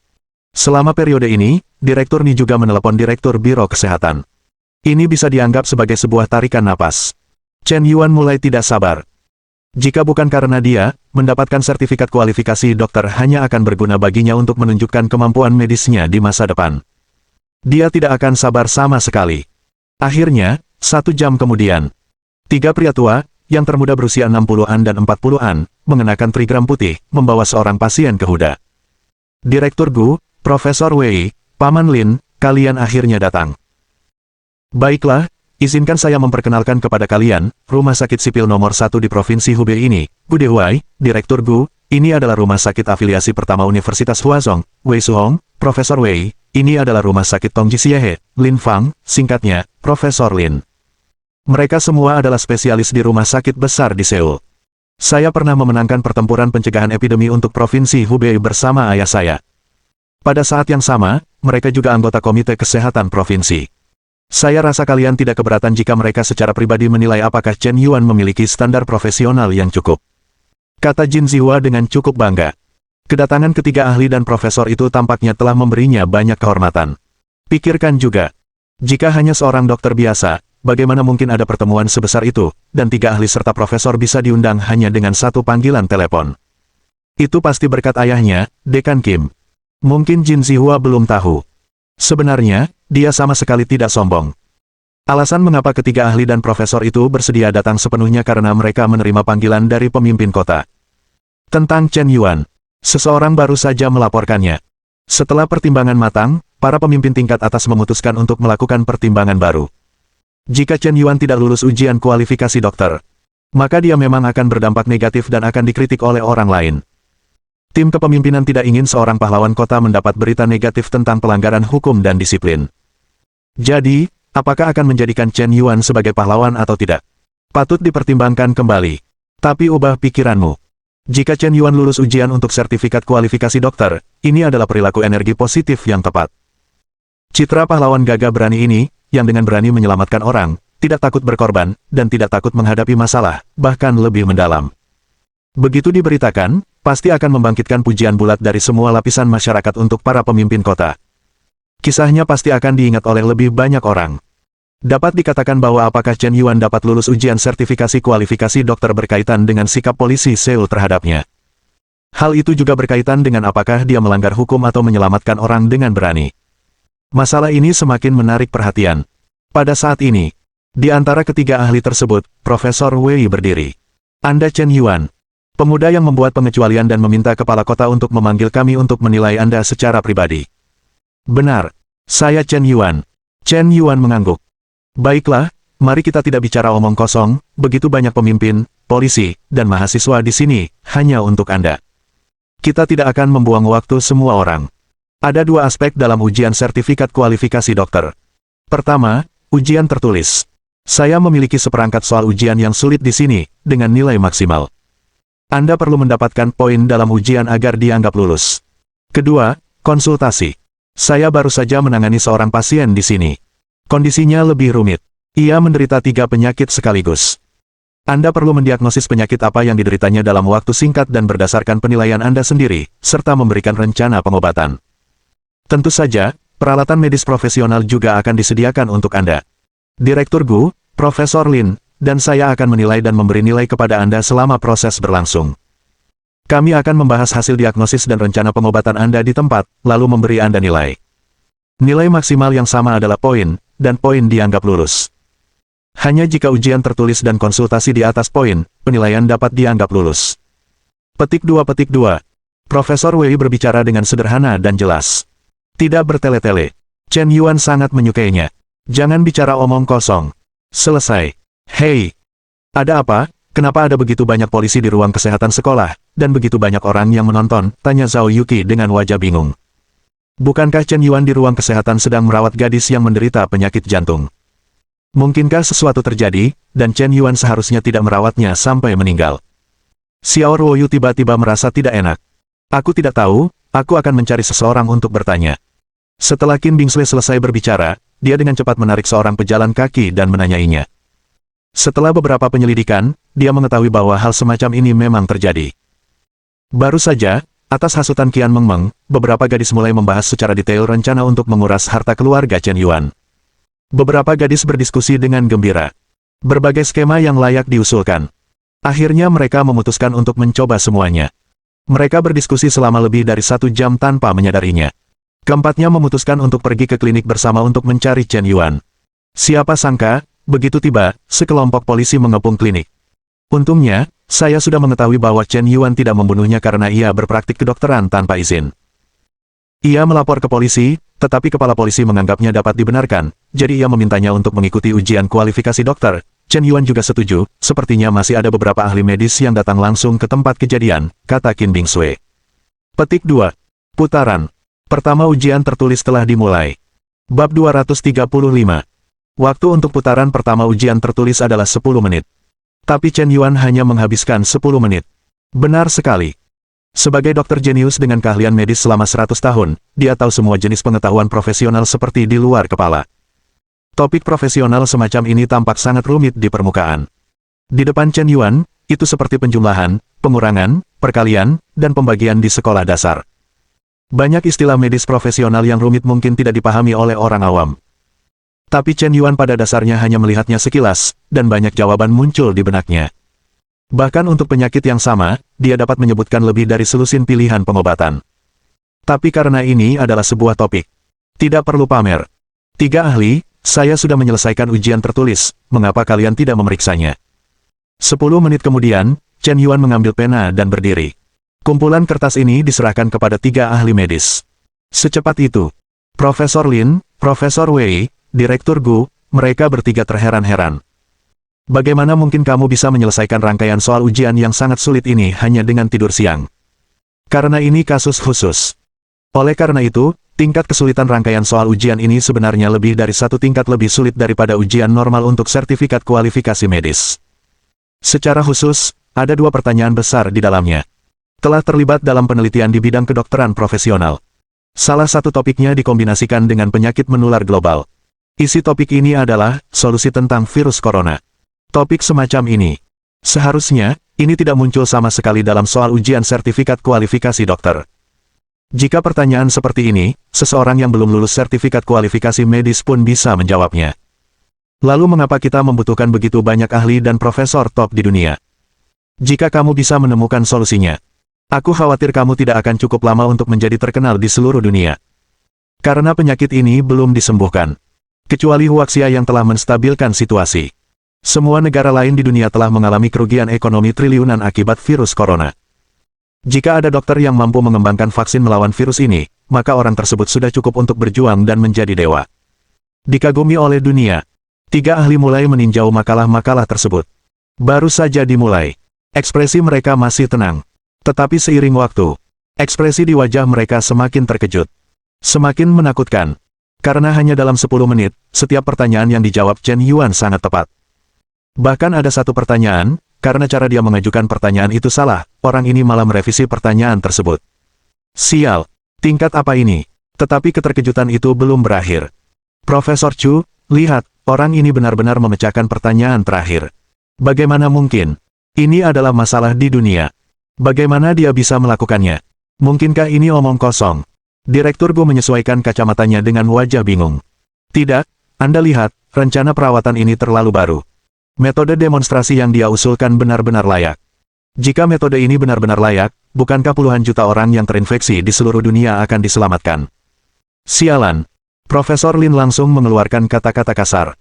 Selama periode ini, Direktur Ni juga menelepon Direktur Biro Kesehatan. Ini bisa dianggap sebagai sebuah tarikan napas. Chen Yuan mulai tidak sabar. Jika bukan karena dia, mendapatkan sertifikat kualifikasi dokter hanya akan berguna baginya untuk menunjukkan kemampuan medisnya di masa depan. Dia tidak akan sabar sama sekali. Akhirnya, 1 jam kemudian, 3 pria tua, yang termuda berusia 60-an dan 40-an, mengenakan trigram putih, membawa seorang pasien ke Huda. Direktur Gu, Profesor Wei, Paman Lin, kalian akhirnya datang. Baiklah, izinkan saya memperkenalkan kepada kalian, rumah sakit sipil nomor 1 di Provinsi Hubei ini, Gu Dehuai, Direktur Gu, ini adalah rumah sakit afiliasi pertama Universitas Huazhong, Wei Suhong, Profesor Wei, ini adalah rumah sakit Tongji Xiehe, Lin Fang, singkatnya, Profesor Lin. Mereka semua adalah spesialis di rumah sakit besar di Seoul. Saya pernah memenangkan pertempuran pencegahan epidemi untuk Provinsi Hubei bersama ayah saya. Pada saat yang sama, mereka juga anggota Komite Kesehatan Provinsi. Saya rasa kalian tidak keberatan jika mereka secara pribadi menilai apakah Chen Yuan memiliki standar profesional yang cukup. Kata Jin Zihua dengan cukup bangga. Kedatangan ketiga ahli dan profesor itu tampaknya telah memberinya banyak kehormatan. Pikirkan juga, jika hanya seorang dokter biasa, bagaimana mungkin ada pertemuan sebesar itu, dan 3 ahli serta profesor bisa diundang hanya dengan 1 panggilan telepon. Itu pasti berkat ayahnya, Dekan Kim. Mungkin Jin Zihua belum tahu. Sebenarnya, dia sama sekali tidak sombong. Alasan mengapa ketiga ahli dan profesor itu bersedia datang sepenuhnya karena mereka menerima panggilan dari pemimpin kota. Tentang Chen Yuan, seseorang baru saja melaporkannya. Setelah pertimbangan matang, para pemimpin tingkat atas memutuskan untuk melakukan pertimbangan baru. Jika Chen Yuan tidak lulus ujian kualifikasi dokter, maka dia memang akan berdampak negatif dan akan dikritik oleh orang lain. Tim kepemimpinan tidak ingin seorang pahlawan kota mendapat berita negatif tentang pelanggaran hukum dan disiplin. Jadi, apakah akan menjadikan Chen Yuan sebagai pahlawan atau tidak? Patut dipertimbangkan kembali. Tapi ubah pikiranmu. Jika Chen Yuan lulus ujian untuk sertifikat kualifikasi dokter, ini adalah perilaku energi positif yang tepat. Citra pahlawan gagah berani ini, yang dengan berani menyelamatkan orang, tidak takut berkorban, dan tidak takut menghadapi masalah, bahkan lebih mendalam. Begitu diberitakan, pasti akan membangkitkan pujian bulat dari semua lapisan masyarakat untuk para pemimpin kota. Kisahnya pasti akan diingat oleh lebih banyak orang. Dapat dikatakan bahwa apakah Chen Yuan dapat lulus ujian sertifikasi kualifikasi dokter berkaitan dengan sikap polisi Seoul terhadapnya. Hal itu juga berkaitan dengan apakah dia melanggar hukum atau menyelamatkan orang dengan berani. Masalah ini semakin menarik perhatian. Pada saat ini, di antara ketiga ahli tersebut, Profesor Wei berdiri. Anda Chen Yuan, pemuda yang membuat pengecualian dan meminta kepala kota untuk memanggil kami untuk menilai Anda secara pribadi. Benar, saya Chen Yuan. Chen Yuan mengangguk. Baiklah, mari kita tidak bicara omong kosong, begitu banyak pemimpin, polisi, dan mahasiswa di sini, hanya untuk Anda. Kita tidak akan membuang waktu semua orang. Ada 2 aspek dalam ujian sertifikat kualifikasi dokter. Pertama, ujian tertulis. Saya memiliki seperangkat soal ujian yang sulit di sini, dengan nilai maksimal. Anda perlu mendapatkan poin dalam ujian agar dianggap lulus. Kedua, konsultasi. Saya baru saja menangani seorang pasien di sini. Kondisinya lebih rumit. Ia menderita 3 penyakit sekaligus. Anda perlu mendiagnosis penyakit apa yang dideritanya dalam waktu singkat dan berdasarkan penilaian Anda sendiri, serta memberikan rencana pengobatan. Tentu saja, peralatan medis profesional juga akan disediakan untuk Anda. Direktur Gu, Profesor Lin, dan saya akan menilai dan memberi nilai kepada Anda selama proses berlangsung. Kami akan membahas hasil diagnosis dan rencana pengobatan Anda di tempat, lalu memberi Anda nilai. Nilai maksimal yang sama adalah poin, dan poin dianggap lulus. Hanya jika ujian tertulis dan konsultasi di atas poin, penilaian dapat dianggap lulus. Petik 2. Profesor Wei berbicara dengan sederhana dan jelas. Tidak bertele-tele. Chen Yuan sangat menyukainya. Jangan bicara omong kosong. Selesai. Hei, ada apa? Kenapa ada begitu banyak polisi di ruang kesehatan sekolah? dan begitu banyak orang yang menonton, tanya Zhao Yuqi dengan wajah bingung. Bukankah Chen Yuan di ruang kesehatan sedang merawat gadis yang menderita penyakit jantung? Mungkinkah sesuatu terjadi, dan Chen Yuan seharusnya tidak merawatnya sampai meninggal? Xiao Ruoyu tiba-tiba merasa tidak enak. Aku tidak tahu, aku akan mencari seseorang untuk bertanya. Setelah Qin Bingsui selesai berbicara, dia dengan cepat menarik seorang pejalan kaki dan menanyainya. Setelah beberapa penyelidikan, dia mengetahui bahwa hal semacam ini memang terjadi. Baru saja, atas hasutan Qian Mengmeng, beberapa gadis mulai membahas secara detail rencana untuk menguras harta keluarga Chen Yuan. Beberapa gadis berdiskusi dengan gembira. Berbagai skema yang layak diusulkan. Akhirnya mereka memutuskan untuk mencoba semuanya. Mereka berdiskusi selama lebih dari 1 jam tanpa menyadarinya. Keempatnya memutuskan untuk pergi ke klinik bersama untuk mencari Chen Yuan. Siapa sangka, begitu tiba, sekelompok polisi mengepung klinik. Untungnya, saya sudah mengetahui bahwa Chen Yuan tidak membunuhnya karena ia berpraktik kedokteran tanpa izin. Ia melapor ke polisi, tetapi kepala polisi menganggapnya dapat dibenarkan, jadi ia memintanya untuk mengikuti ujian kualifikasi dokter. Chen Yuan juga setuju, sepertinya masih ada beberapa ahli medis yang datang langsung ke tempat kejadian, kata Qin Bingsui. Petik 2. Putaran. Pertama ujian tertulis telah dimulai. Bab 235. Waktu untuk putaran pertama ujian tertulis adalah 10 menit. Tapi Chen Yuan hanya menghabiskan 10 menit. Benar sekali. Sebagai dokter jenius dengan keahlian medis selama 100 tahun, dia tahu semua jenis pengetahuan profesional seperti di luar kepala. Topik profesional semacam ini tampak sangat rumit di permukaan. Di depan Chen Yuan, itu seperti penjumlahan, pengurangan, perkalian, dan pembagian di sekolah dasar. Banyak istilah medis profesional yang rumit mungkin tidak dipahami oleh orang awam. Tapi Chen Yuan pada dasarnya hanya melihatnya sekilas, dan banyak jawaban muncul di benaknya. Bahkan untuk penyakit yang sama, dia dapat menyebutkan lebih dari selusin pilihan pengobatan. Tapi karena ini adalah sebuah topik. Tidak perlu pamer. 3 ahli, saya sudah menyelesaikan ujian tertulis, mengapa kalian tidak memeriksanya? 10 menit kemudian, Chen Yuan mengambil pena dan berdiri. Kumpulan kertas ini diserahkan kepada 3 ahli medis. Secepat itu, Profesor Lin, Profesor Wei, Direktur Gu, mereka bertiga terheran-heran. Bagaimana mungkin kamu bisa menyelesaikan rangkaian soal ujian yang sangat sulit ini hanya dengan tidur siang? Karena ini kasus khusus. Oleh karena itu, tingkat kesulitan rangkaian soal ujian ini sebenarnya lebih dari 1 tingkat lebih sulit daripada ujian normal untuk sertifikat kualifikasi medis. Secara khusus, ada 2 pertanyaan besar di dalamnya. Telah terlibat dalam penelitian di bidang kedokteran profesional. Salah satu topiknya dikombinasikan dengan penyakit menular global. Isi topik ini adalah solusi tentang virus corona. Topik semacam ini, seharusnya, ini tidak muncul sama sekali dalam soal ujian sertifikat kualifikasi dokter. Jika pertanyaan seperti ini, seseorang yang belum lulus sertifikat kualifikasi medis pun bisa menjawabnya. Lalu mengapa kita membutuhkan begitu banyak ahli dan profesor top di dunia? Jika kamu bisa menemukan solusinya, aku khawatir kamu tidak akan cukup lama untuk menjadi terkenal di seluruh dunia. Karena penyakit ini belum disembuhkan. Kecuali Huaxia yang telah menstabilkan situasi. Semua negara lain di dunia telah mengalami kerugian ekonomi triliunan akibat virus corona. Jika ada dokter yang mampu mengembangkan vaksin melawan virus ini, maka orang tersebut sudah cukup untuk berjuang dan menjadi dewa. Dikagumi oleh dunia. 3 ahli mulai meninjau makalah-makalah tersebut. Baru saja dimulai. Ekspresi mereka masih tenang. Tetapi seiring waktu, ekspresi di wajah mereka semakin terkejut. Semakin menakutkan. Karena hanya dalam 10 menit, setiap pertanyaan yang dijawab Chen Yuan sangat tepat. Bahkan ada satu pertanyaan, karena cara dia mengajukan pertanyaan itu salah, orang ini malah merevisi pertanyaan tersebut. Sial, tingkat apa ini? Tetapi keterkejutan itu belum berakhir. Profesor Chu, lihat, orang ini benar-benar memecahkan pertanyaan terakhir. Bagaimana mungkin? Ini adalah masalah di dunia. Bagaimana dia bisa melakukannya? Mungkinkah ini omong kosong? Direktur Gu menyesuaikan kacamatanya dengan wajah bingung. Tidak, Anda lihat, rencana perawatan ini terlalu baru. Metode demonstrasi yang dia usulkan benar-benar layak. Jika metode ini benar-benar layak, bukankah puluhan juta orang yang terinfeksi di seluruh dunia akan diselamatkan? Sialan. Profesor Lin langsung mengeluarkan kata-kata kasar.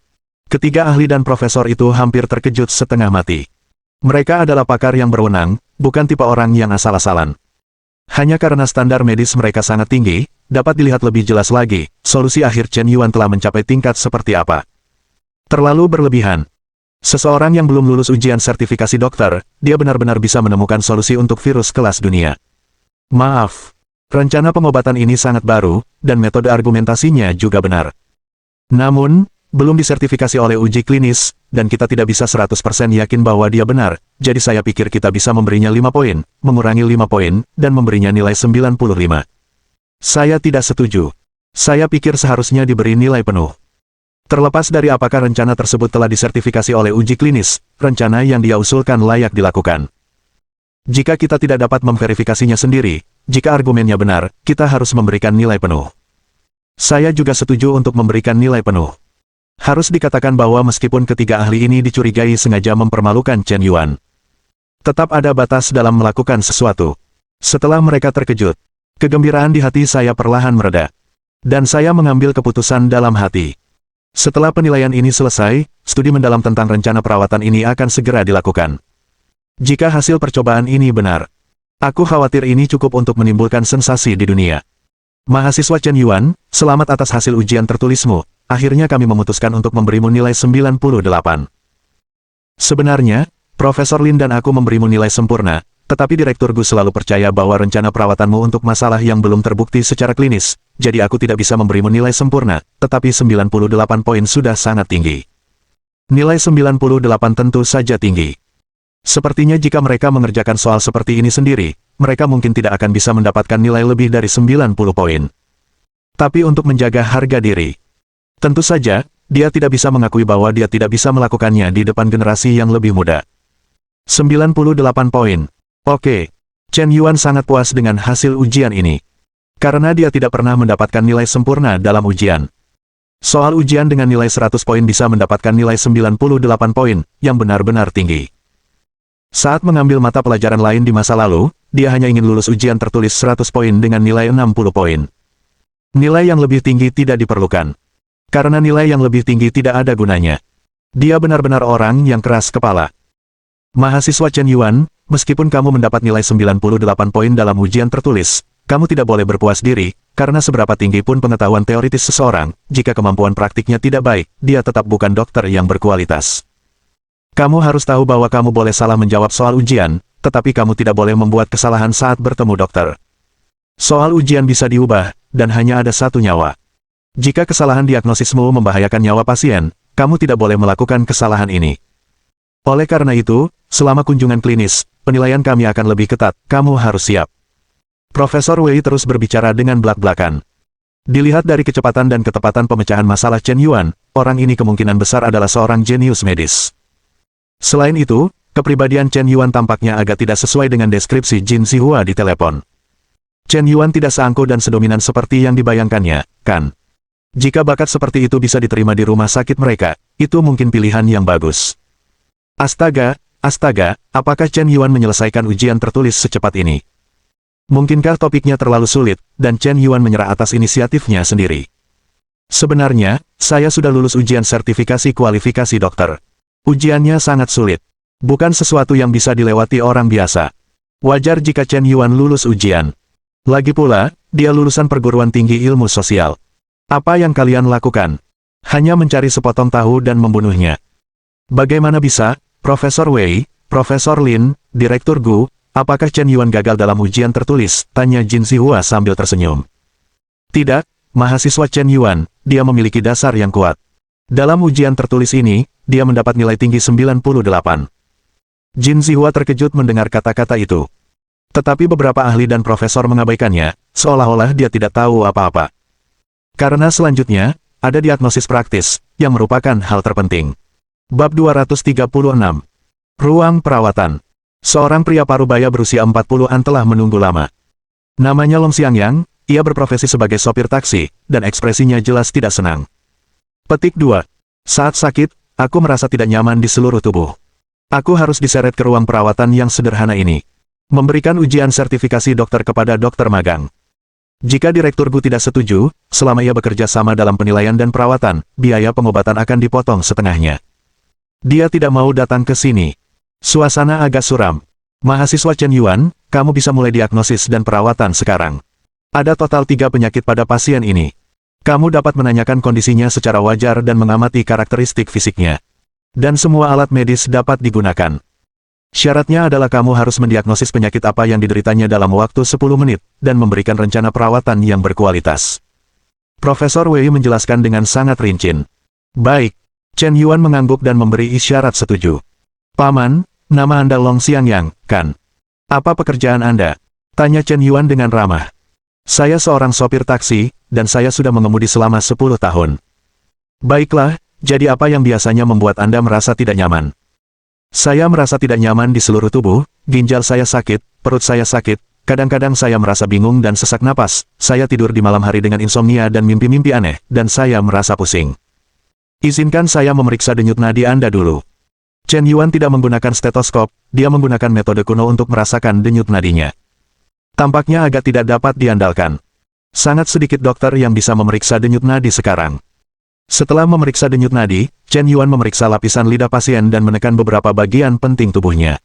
Ketiga ahli dan profesor itu hampir terkejut setengah mati. Mereka adalah pakar yang berwenang, bukan tipe orang yang asal-asalan. Hanya karena standar medis mereka sangat tinggi, dapat dilihat lebih jelas lagi, solusi akhir Chen Yuan telah mencapai tingkat seperti apa. Terlalu berlebihan. Seseorang yang belum lulus ujian sertifikasi dokter, dia benar-benar bisa menemukan solusi untuk virus kelas dunia. Maaf, rencana pengobatan ini sangat baru, dan metode argumentasinya juga benar. Namun, belum disertifikasi oleh uji klinis, dan kita tidak bisa 100% yakin bahwa dia benar, jadi saya pikir kita bisa memberinya 5 poin, mengurangi 5 poin, dan memberinya nilai 95. Saya tidak setuju. Saya pikir seharusnya diberi nilai penuh. Terlepas dari apakah rencana tersebut telah disertifikasi oleh uji klinis, rencana yang dia usulkan layak dilakukan. Jika kita tidak dapat memverifikasinya sendiri, jika argumennya benar, kita harus memberikan nilai penuh. Saya juga setuju untuk memberikan nilai penuh. Harus dikatakan bahwa meskipun ketiga ahli ini dicurigai sengaja mempermalukan Chen Yuan, tetap ada batas dalam melakukan sesuatu. Setelah mereka terkejut, kegembiraan di hati saya perlahan mereda. Dan saya mengambil keputusan dalam hati. Setelah penilaian ini selesai, studi mendalam tentang rencana perawatan ini akan segera dilakukan. Jika hasil percobaan ini benar, aku khawatir ini cukup untuk menimbulkan sensasi di dunia. Mahasiswa Chen Yuan, selamat atas hasil ujian tertulismu. Akhirnya kami memutuskan untuk memberimu nilai 98. Sebenarnya, Profesor Lin dan aku memberimu nilai sempurna, tetapi Direktur Gu selalu percaya bahwa rencana perawatanmu untuk masalah yang belum terbukti secara klinis, jadi aku tidak bisa memberimu nilai sempurna, tetapi 98 poin sudah sangat tinggi. Nilai 98 tentu saja tinggi. Sepertinya jika mereka mengerjakan soal seperti ini sendiri, mereka mungkin tidak akan bisa mendapatkan nilai lebih dari 90 poin. Tapi untuk menjaga harga diri, tentu saja, dia tidak bisa mengakui bahwa dia tidak bisa melakukannya di depan generasi yang lebih muda. 98 poin. Oke. Chen Yuan sangat puas dengan hasil ujian ini. Karena dia tidak pernah mendapatkan nilai sempurna dalam ujian. Soal ujian dengan nilai 100 poin bisa mendapatkan nilai 98 poin, yang benar-benar tinggi. Saat mengambil mata pelajaran lain di masa lalu, dia hanya ingin lulus ujian tertulis 100 poin dengan nilai 60 poin. Nilai yang lebih tinggi tidak diperlukan. Karena nilai yang lebih tinggi tidak ada gunanya. Dia benar-benar orang yang keras kepala. Mahasiswa Chen Yuan, meskipun kamu mendapat nilai 98 poin dalam ujian tertulis, kamu tidak boleh berpuas diri, karena seberapa tinggi pun pengetahuan teoritis seseorang, jika kemampuan praktiknya tidak baik, dia tetap bukan dokter yang berkualitas. Kamu harus tahu bahwa kamu boleh salah menjawab soal ujian, tetapi kamu tidak boleh membuat kesalahan saat bertemu dokter. Soal ujian bisa diubah, dan hanya ada satu nyawa. Jika kesalahan diagnosismu membahayakan nyawa pasien, kamu tidak boleh melakukan kesalahan ini. Oleh karena itu, selama kunjungan klinis, penilaian kami akan lebih ketat, kamu harus siap. Profesor Wei terus berbicara dengan belak-belakan. Dilihat dari kecepatan dan ketepatan pemecahan masalah Chen Yuan, orang ini kemungkinan besar adalah seorang jenius medis. Selain itu, kepribadian Chen Yuan tampaknya agak tidak sesuai dengan deskripsi Jin Zihua di telepon. Chen Yuan tidak seangkuh dan sedominan seperti yang dibayangkannya, kan? Jika bakat seperti itu bisa diterima di rumah sakit mereka, itu mungkin pilihan yang bagus. Astaga, apakah Chen Yuan menyelesaikan ujian tertulis secepat ini? Mungkinkah topiknya terlalu sulit, dan Chen Yuan menyerah atas inisiatifnya sendiri? Sebenarnya, saya sudah lulus ujian sertifikasi kualifikasi dokter. Ujiannya sangat sulit. Bukan sesuatu yang bisa dilewati orang biasa. Wajar jika Chen Yuan lulus ujian. Lagi pula, dia lulusan perguruan tinggi ilmu sosial. Apa yang kalian lakukan? Hanya mencari sepotong tahu dan membunuhnya. Bagaimana bisa, Profesor Wei, Profesor Lin, Direktur Gu, apakah Chen Yuan gagal dalam ujian tertulis? Tanya Jin Zihua sambil tersenyum. Tidak, mahasiswa Chen Yuan, dia memiliki dasar yang kuat. Dalam ujian tertulis ini, dia mendapat nilai tinggi 98. Jin Zihua terkejut mendengar kata-kata itu. Tetapi beberapa ahli dan profesor mengabaikannya, seolah-olah dia tidak tahu apa-apa. Karena selanjutnya, ada diagnosis praktis, yang merupakan hal terpenting. Bab 236. Ruang perawatan. Seorang pria parubaya berusia 40-an telah menunggu lama. Namanya Long Xiangyang, ia berprofesi sebagai sopir taksi, dan ekspresinya jelas tidak senang. Petik 2. Saat sakit, aku merasa tidak nyaman di seluruh tubuh. Aku harus diseret ke ruang perawatan yang sederhana ini. Memberikan ujian sertifikasi dokter kepada dokter magang. Jika Direktur Gu tidak setuju, selama ia bekerja sama dalam penilaian dan perawatan, biaya pengobatan akan dipotong setengahnya. Dia tidak mau datang ke sini. Suasana agak suram. Mahasiswa Chen Yuan, kamu bisa mulai diagnosis dan perawatan sekarang. Ada total 3 penyakit pada pasien ini. Kamu dapat menanyakan kondisinya secara wajar dan mengamati karakteristik fisiknya. Dan semua alat medis dapat digunakan. Syaratnya adalah kamu harus mendiagnosis penyakit apa yang dideritanya dalam waktu 10 menit, dan memberikan rencana perawatan yang berkualitas. Profesor Wei menjelaskan dengan sangat rinci. Baik. Chen Yuan mengangguk dan memberi isyarat setuju. Paman, nama Anda Long Xiangyang, kan? Apa pekerjaan Anda? Tanya Chen Yuan dengan ramah. Saya seorang sopir taksi, dan saya sudah mengemudi selama 10 tahun. Baiklah, jadi apa yang biasanya membuat Anda merasa tidak nyaman? Saya merasa tidak nyaman di seluruh tubuh, ginjal saya sakit, perut saya sakit, kadang-kadang saya merasa bingung dan sesak napas, saya tidur di malam hari dengan insomnia dan mimpi-mimpi aneh, dan saya merasa pusing. Izinkan saya memeriksa denyut nadi Anda dulu. Chen Yuan tidak menggunakan stetoskop, dia menggunakan metode kuno untuk merasakan denyut nadinya. Tampaknya agak tidak dapat diandalkan. Sangat sedikit dokter yang bisa memeriksa denyut nadi sekarang. Setelah memeriksa denyut nadi, Chen Yuan memeriksa lapisan lidah pasien dan menekan beberapa bagian penting tubuhnya.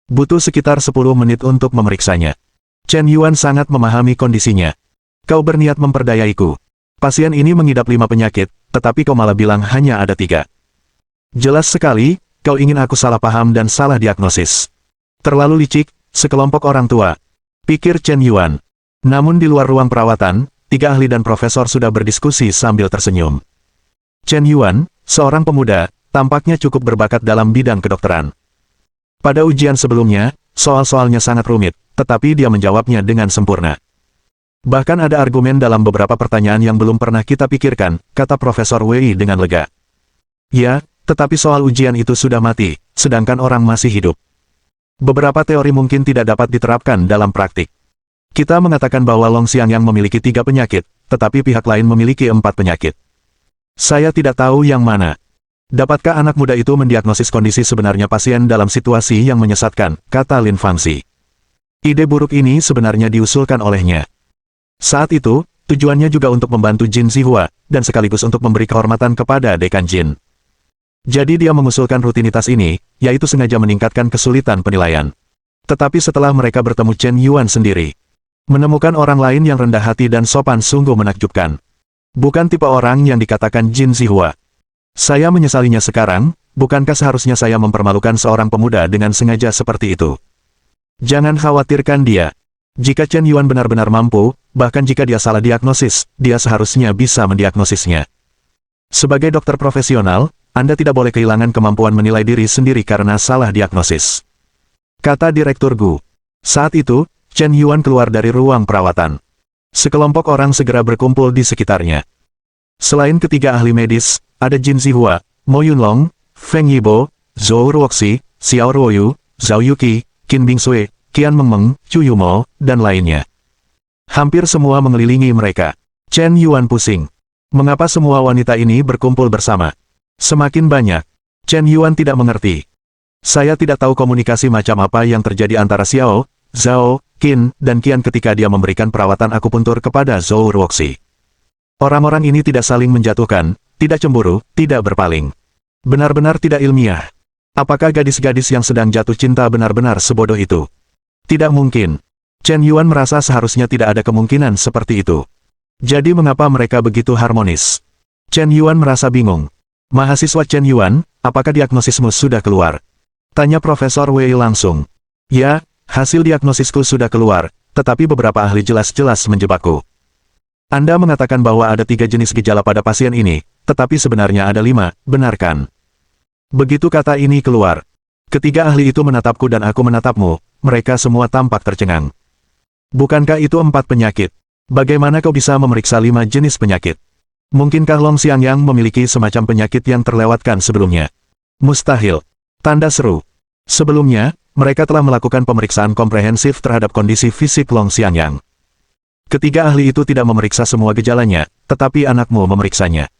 Butuh sekitar 10 menit untuk memeriksanya. Chen Yuan sangat memahami kondisinya. Kau berniat memperdayaiku. Pasien ini mengidap 5 penyakit, tetapi kau malah bilang hanya ada 3. Jelas sekali, kau ingin aku salah paham dan salah diagnosis. Terlalu licik, sekelompok orang tua. Pikir Chen Yuan. Namun di luar ruang perawatan, 3 ahli dan profesor sudah berdiskusi sambil tersenyum. Chen Yuan, seorang pemuda, tampaknya cukup berbakat dalam bidang kedokteran. Pada ujian sebelumnya, soal-soalnya sangat rumit, tetapi dia menjawabnya dengan sempurna. Bahkan ada argumen dalam beberapa pertanyaan yang belum pernah kita pikirkan, kata Profesor Wei dengan lega. Ya, tetapi soal ujian itu sudah mati, sedangkan orang masih hidup. Beberapa teori mungkin tidak dapat diterapkan dalam praktik. Kita mengatakan bahwa Long Xiangyang memiliki 3 penyakit, tetapi pihak lain memiliki 4 penyakit. Saya tidak tahu yang mana. Dapatkah anak muda itu mendiagnosis kondisi sebenarnya pasien dalam situasi yang menyesatkan, kata Lin Fangxi. Ide buruk ini sebenarnya diusulkan olehnya. Saat itu, tujuannya juga untuk membantu Jin Zihua, dan sekaligus untuk memberi kehormatan kepada Dekan Jin. Jadi dia mengusulkan rutinitas ini, yaitu sengaja meningkatkan kesulitan penilaian. Tetapi setelah mereka bertemu Chen Yuan sendiri, menemukan orang lain yang rendah hati dan sopan sungguh menakjubkan. Bukan tipe orang yang dikatakan Jin Zihua. Saya menyesalinya sekarang, bukankah seharusnya saya mempermalukan seorang pemuda dengan sengaja seperti itu? Jangan khawatirkan dia. Jika Chen Yuan benar-benar mampu, bahkan jika dia salah diagnosis, dia seharusnya bisa mendiagnosisnya. Sebagai dokter profesional, Anda tidak boleh kehilangan kemampuan menilai diri sendiri karena salah diagnosis. Kata Direktur Gu. Saat itu, Chen Yuan keluar dari ruang perawatan. Sekelompok orang segera berkumpul di sekitarnya. Selain ketiga ahli medis, ada Jin Zihua, Mo Yunlong, Feng Yibo, Zhou Ruoxi, Xiao Ruoyu, Zhao Yuqi, Qin Bingsui, Qian Mengmeng, Chu Yumo, dan lainnya. Hampir semua mengelilingi mereka. Chen Yuan pusing. Mengapa semua wanita ini berkumpul bersama? Semakin banyak. Chen Yuan tidak mengerti. Saya tidak tahu komunikasi macam apa yang terjadi antara Xiao, Zhao, Qin, dan Qian ketika dia memberikan perawatan akupuntur kepada Zhou Ruoxi. Orang-orang ini tidak saling menjatuhkan, tidak cemburu, tidak berpaling. Benar-benar tidak ilmiah. Apakah gadis-gadis yang sedang jatuh cinta benar-benar sebodoh itu? Tidak mungkin. Chen Yuan merasa seharusnya tidak ada kemungkinan seperti itu. Jadi mengapa mereka begitu harmonis? Chen Yuan merasa bingung. Mahasiswa Chen Yuan, apakah diagnosismu sudah keluar? Tanya Profesor Wei langsung. Ya, hasil diagnosisku sudah keluar, tetapi beberapa ahli jelas-jelas menjebakku. Anda mengatakan bahwa ada 3 jenis gejala pada pasien ini, tetapi sebenarnya ada 5, benarkan? Begitu kata ini keluar. Ketiga ahli itu menatapku dan aku menatapmu, mereka semua tampak tercengang. Bukankah itu 4 penyakit? Bagaimana kau bisa memeriksa 5 jenis penyakit? Mungkinkah Long Xiangyang memiliki semacam penyakit yang terlewatkan sebelumnya? Mustahil. Tanda seru. Sebelumnya, mereka telah melakukan pemeriksaan komprehensif terhadap kondisi fisik Long Xiangyang. Ketiga ahli itu tidak memeriksa semua gejalanya, tetapi anakmu memeriksanya.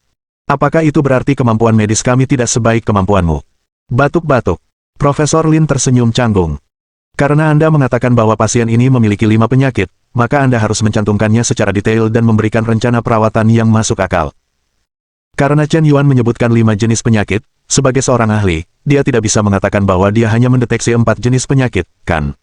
Apakah itu berarti kemampuan medis kami tidak sebaik kemampuanmu? Batuk-batuk. Profesor Lin tersenyum canggung. Karena Anda mengatakan bahwa pasien ini memiliki 5 penyakit, maka Anda harus mencantumkannya secara detail dan memberikan rencana perawatan yang masuk akal. Karena Chen Yuan menyebutkan 5 jenis penyakit, sebagai seorang ahli, dia tidak bisa mengatakan bahwa dia hanya mendeteksi 4 jenis penyakit, kan?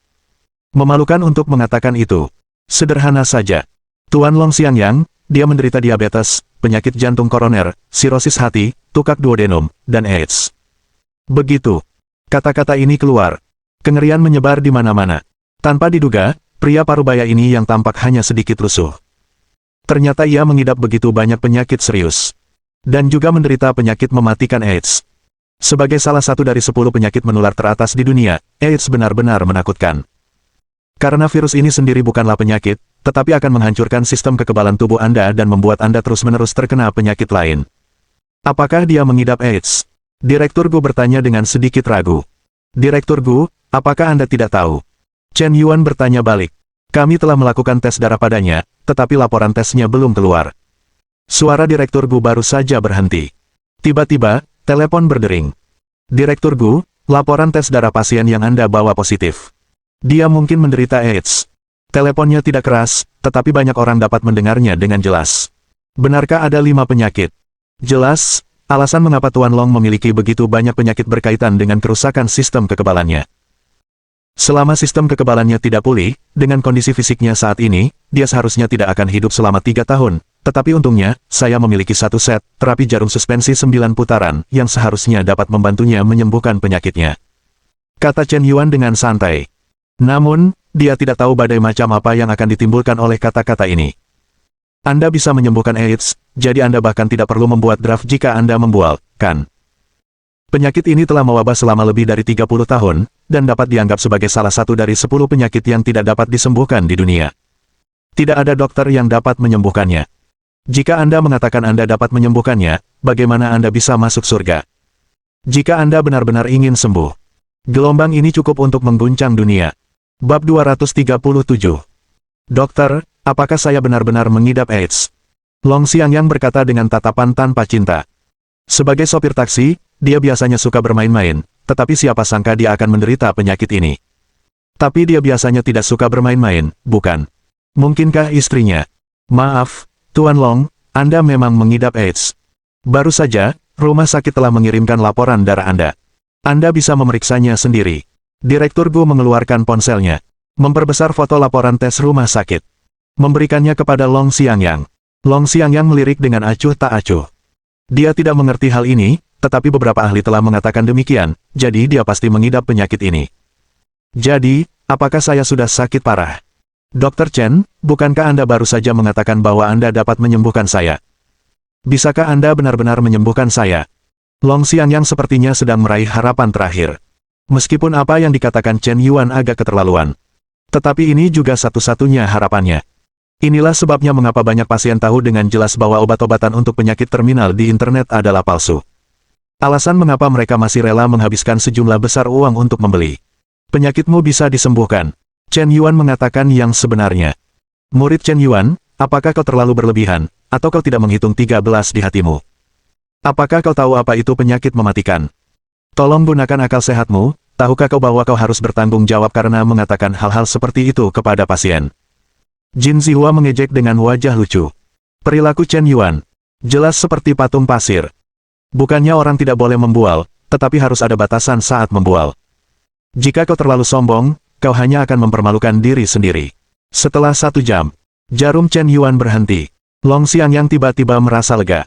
Memalukan untuk mengatakan itu. Sederhana saja. Tuan Long Xiangyang, dia menderita diabetes, penyakit jantung koroner, sirosis hati, tukak duodenum, dan AIDS. Begitu. Kata-kata ini keluar. Kengerian menyebar di mana-mana. Tanpa diduga, pria parubaya ini yang tampak hanya sedikit lusuh. Ternyata ia mengidap begitu banyak penyakit serius. Dan juga menderita penyakit mematikan AIDS. Sebagai salah satu dari 10 penyakit menular teratas di dunia, AIDS benar-benar menakutkan. Karena virus ini sendiri bukanlah penyakit, tetapi akan menghancurkan sistem kekebalan tubuh Anda dan membuat Anda terus-menerus terkena penyakit lain. Apakah dia mengidap AIDS? Direktur Gu bertanya dengan sedikit ragu. Direktur Gu, apakah Anda tidak tahu? Chen Yuan bertanya balik. Kami telah melakukan tes darah padanya, tetapi laporan tesnya belum keluar. Suara Direktur Gu baru saja berhenti. Tiba-tiba, telepon berdering. Direktur Gu, laporan tes darah pasien yang Anda bawa positif. Dia mungkin menderita AIDS. Teleponnya tidak keras, tetapi banyak orang dapat mendengarnya dengan jelas. Benarkah ada 5 penyakit? Jelas, alasan mengapa Tuan Long memiliki begitu banyak penyakit berkaitan dengan kerusakan sistem kekebalannya. Selama sistem kekebalannya tidak pulih, dengan kondisi fisiknya saat ini, dia seharusnya tidak akan hidup selama 3 tahun. Tetapi untungnya, saya memiliki satu set terapi jarum suspensi 9 putaran yang seharusnya dapat membantunya menyembuhkan penyakitnya. Kata Chen Yuan dengan santai. Namun, dia tidak tahu badai macam apa yang akan ditimbulkan oleh kata-kata ini. Anda bisa menyembuhkan AIDS, jadi Anda bahkan tidak perlu membuat draft jika Anda membual, kan? Penyakit ini telah mewabah selama lebih dari 30 tahun, dan dapat dianggap sebagai salah satu dari 10 penyakit yang tidak dapat disembuhkan di dunia. Tidak ada dokter yang dapat menyembuhkannya. Jika Anda mengatakan Anda dapat menyembuhkannya, bagaimana Anda bisa masuk surga? Jika Anda benar-benar ingin sembuh. Gelombang ini cukup untuk mengguncang dunia. Bab 237. Dokter, apakah saya benar-benar mengidap AIDS? Long Xiangyang berkata dengan tatapan tanpa cinta. Sebagai sopir taksi, dia biasanya suka bermain-main, tetapi siapa sangka dia akan menderita penyakit ini. Tapi dia biasanya tidak suka bermain-main, bukan? Mungkinkah istrinya? Maaf, Tuan Long, Anda memang mengidap AIDS. Baru saja, rumah sakit telah mengirimkan laporan darah Anda. Anda bisa memeriksanya sendiri. Direktur Gu mengeluarkan ponselnya. Memperbesar foto laporan tes rumah sakit. Memberikannya kepada Long Xiangyang. Long Xiangyang melirik dengan acuh tak acuh. Dia tidak mengerti hal ini, tetapi beberapa ahli telah mengatakan demikian, jadi dia pasti mengidap penyakit ini. Jadi, apakah saya sudah sakit parah? Dr. Chen, bukankah Anda baru saja mengatakan bahwa Anda dapat menyembuhkan saya? Bisakah Anda benar-benar menyembuhkan saya? Long Xiangyang sepertinya sedang meraih harapan terakhir. Meskipun apa yang dikatakan Chen Yuan agak keterlaluan. Tetapi ini juga satu-satunya harapannya. Inilah sebabnya mengapa banyak pasien tahu dengan jelas bahwa obat-obatan untuk penyakit terminal di internet adalah palsu. Alasan mengapa mereka masih rela menghabiskan sejumlah besar uang untuk membeli. Penyakitmu bisa disembuhkan. Chen Yuan mengatakan yang sebenarnya. Murid Chen Yuan, apakah kau terlalu berlebihan, atau kau tidak menghitung 13 di hatimu? Apakah kau tahu apa itu penyakit mematikan? Tolong gunakan akal sehatmu, tahukah kau bahwa kau harus bertanggung jawab karena mengatakan hal-hal seperti itu kepada pasien? Jin Zihua mengejek dengan wajah lucu. Perilaku Chen Yuan, jelas seperti patung pasir. Bukannya orang tidak boleh membual, tetapi harus ada batasan saat membual. Jika kau terlalu sombong, kau hanya akan mempermalukan diri sendiri. Setelah 1 jam, jarum Chen Yuan berhenti. Long Xiangyang tiba-tiba merasa lega.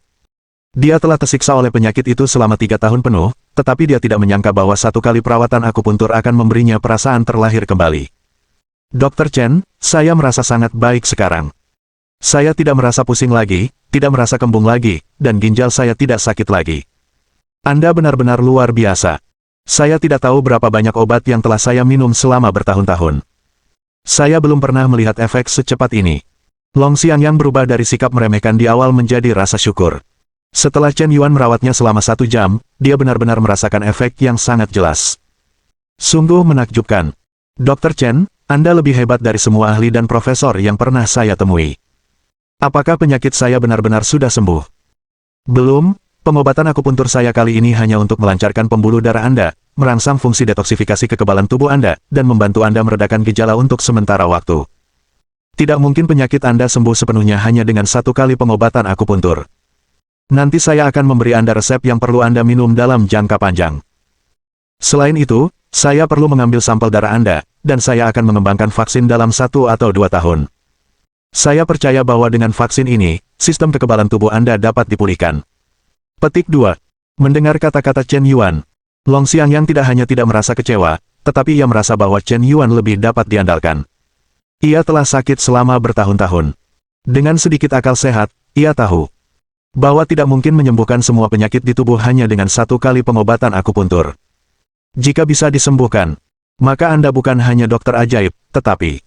Dia telah tersiksa oleh penyakit itu selama 3 tahun penuh, tetapi dia tidak menyangka bahwa 1 kali perawatan akupuntur akan memberinya perasaan terlahir kembali. Dr. Chen, saya merasa sangat baik sekarang. Saya tidak merasa pusing lagi, tidak merasa kembung lagi, dan ginjal saya tidak sakit lagi. Anda benar-benar luar biasa. Saya tidak tahu berapa banyak obat yang telah saya minum selama bertahun-tahun. Saya belum pernah melihat efek secepat ini. Long Xiangyang berubah dari sikap meremehkan di awal menjadi rasa syukur. Setelah Chen Yuan merawatnya selama 1 jam, dia benar-benar merasakan efek yang sangat jelas. Sungguh menakjubkan. Dr. Chen, Anda lebih hebat dari semua ahli dan profesor yang pernah saya temui. Apakah penyakit saya benar-benar sudah sembuh? Belum. Pengobatan akupuntur saya kali ini hanya untuk melancarkan pembuluh darah Anda, merangsang fungsi detoksifikasi kekebalan tubuh Anda, dan membantu Anda meredakan gejala untuk sementara waktu. Tidak mungkin penyakit Anda sembuh sepenuhnya hanya dengan 1 kali pengobatan akupuntur. Nanti saya akan memberi Anda resep yang perlu Anda minum dalam jangka panjang. Selain itu, saya perlu mengambil sampel darah Anda, dan saya akan mengembangkan vaksin dalam 1 atau 2 tahun. Saya percaya bahwa dengan vaksin ini, sistem kekebalan tubuh Anda dapat dipulihkan. Petik 2. Mendengar kata-kata Chen Yuan, Long Xiangyang tidak hanya tidak merasa kecewa, tetapi ia merasa bahwa Chen Yuan lebih dapat diandalkan. Ia telah sakit selama bertahun-tahun. Dengan sedikit akal sehat, ia tahu bahwa tidak mungkin menyembuhkan semua penyakit di tubuh hanya dengan satu kali pengobatan akupuntur. Jika bisa disembuhkan, maka Anda bukan hanya dokter ajaib, tetapi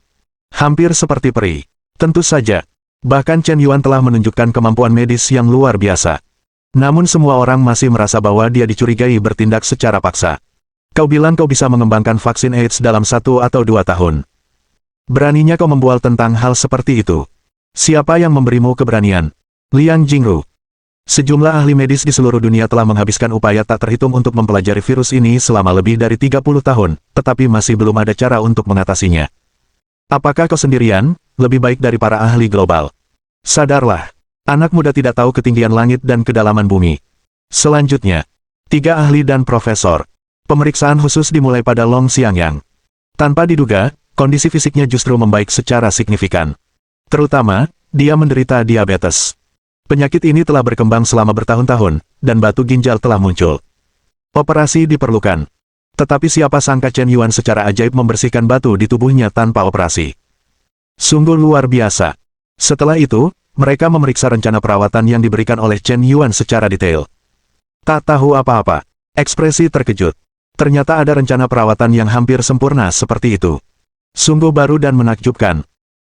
hampir seperti peri. Tentu saja, bahkan Chen Yuan telah menunjukkan kemampuan medis yang luar biasa. Namun semua orang masih merasa bahwa dia dicurigai bertindak secara paksa. Kau bilang kau bisa mengembangkan vaksin AIDS dalam 1 atau 2 tahun. Beraninya kau membual tentang hal seperti itu. Siapa yang memberimu keberanian? Liang Jingru. Sejumlah ahli medis di seluruh dunia telah menghabiskan upaya tak terhitung untuk mempelajari virus ini selama lebih dari 30 tahun, tetapi masih belum ada cara untuk mengatasinya. Apakah kau sendirian, lebih baik dari para ahli global? Sadarlah. Anak muda tidak tahu ketinggian langit dan kedalaman bumi. Selanjutnya, 3 ahli dan profesor. Pemeriksaan khusus dimulai pada Long Xiangyang. Tanpa diduga, kondisi fisiknya justru membaik secara signifikan. Terutama, dia menderita diabetes. Penyakit ini telah berkembang selama bertahun-tahun, dan batu ginjal telah muncul. Operasi diperlukan. Tetapi siapa sangka Chen Yuan secara ajaib membersihkan batu di tubuhnya tanpa operasi. Sungguh luar biasa. Setelah itu, mereka memeriksa rencana perawatan yang diberikan oleh Chen Yuan secara detail. Tak tahu apa-apa. Ekspresi terkejut. Ternyata ada rencana perawatan yang hampir sempurna seperti itu. Sungguh baru dan menakjubkan.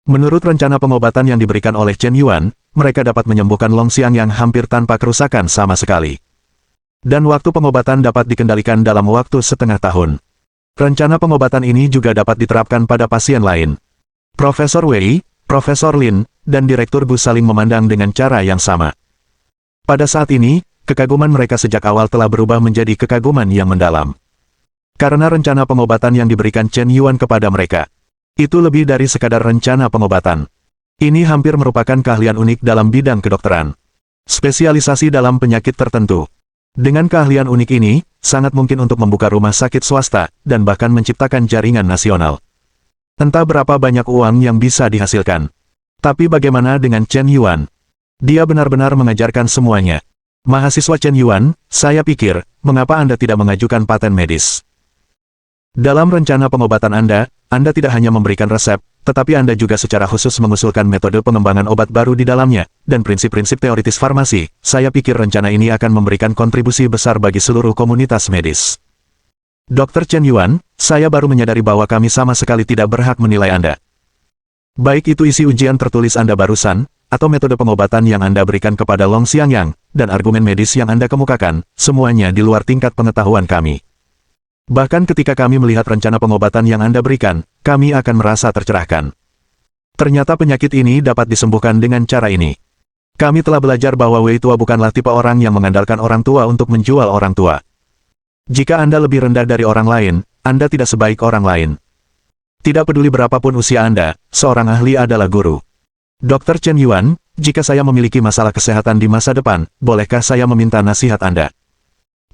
Menurut rencana pengobatan yang diberikan oleh Chen Yuan, mereka dapat menyembuhkan Long Xiangyang hampir tanpa kerusakan sama sekali. Dan waktu pengobatan dapat dikendalikan dalam waktu setengah tahun. Rencana pengobatan ini juga dapat diterapkan pada pasien lain. Profesor Wei, Profesor Lin, dan Direktur Bu saling memandang dengan cara yang sama. Pada saat ini, kekaguman mereka sejak awal telah berubah menjadi kekaguman yang mendalam. Karena rencana pengobatan yang diberikan Chen Yuan kepada mereka, itu lebih dari sekadar rencana pengobatan. Ini hampir merupakan keahlian unik dalam bidang kedokteran. Spesialisasi dalam penyakit tertentu. Dengan keahlian unik ini, sangat mungkin untuk membuka rumah sakit swasta, dan bahkan menciptakan jaringan nasional. Entah berapa banyak uang yang bisa dihasilkan. Tapi bagaimana dengan Chen Yuan? Dia benar-benar mengajarkan semuanya. Mahasiswa Chen Yuan, saya pikir, mengapa Anda tidak mengajukan paten medis? Dalam rencana pengobatan Anda tidak hanya memberikan resep, tetapi Anda juga secara khusus mengusulkan metode pengembangan obat baru di dalamnya, dan prinsip-prinsip teoritis farmasi. Saya pikir rencana ini akan memberikan kontribusi besar bagi seluruh komunitas medis. Dr. Chen Yuan, saya baru menyadari bahwa kami sama sekali tidak berhak menilai Anda. Baik itu isi ujian tertulis Anda barusan, atau metode pengobatan yang Anda berikan kepada Long Xiangyang, dan argumen medis yang Anda kemukakan, semuanya di luar tingkat pengetahuan kami. Bahkan ketika kami melihat rencana pengobatan yang Anda berikan, kami akan merasa tercerahkan. Ternyata penyakit ini dapat disembuhkan dengan cara ini. Kami telah belajar bahwa Wei Tua bukanlah tipe orang yang mengandalkan orang tua untuk menjual orang tua. Jika Anda lebih rendah dari orang lain, Anda tidak sebaik orang lain. Tidak peduli berapapun usia Anda, seorang ahli adalah guru. Dr. Chen Yuan, jika saya memiliki masalah kesehatan di masa depan, bolehkah saya meminta nasihat Anda?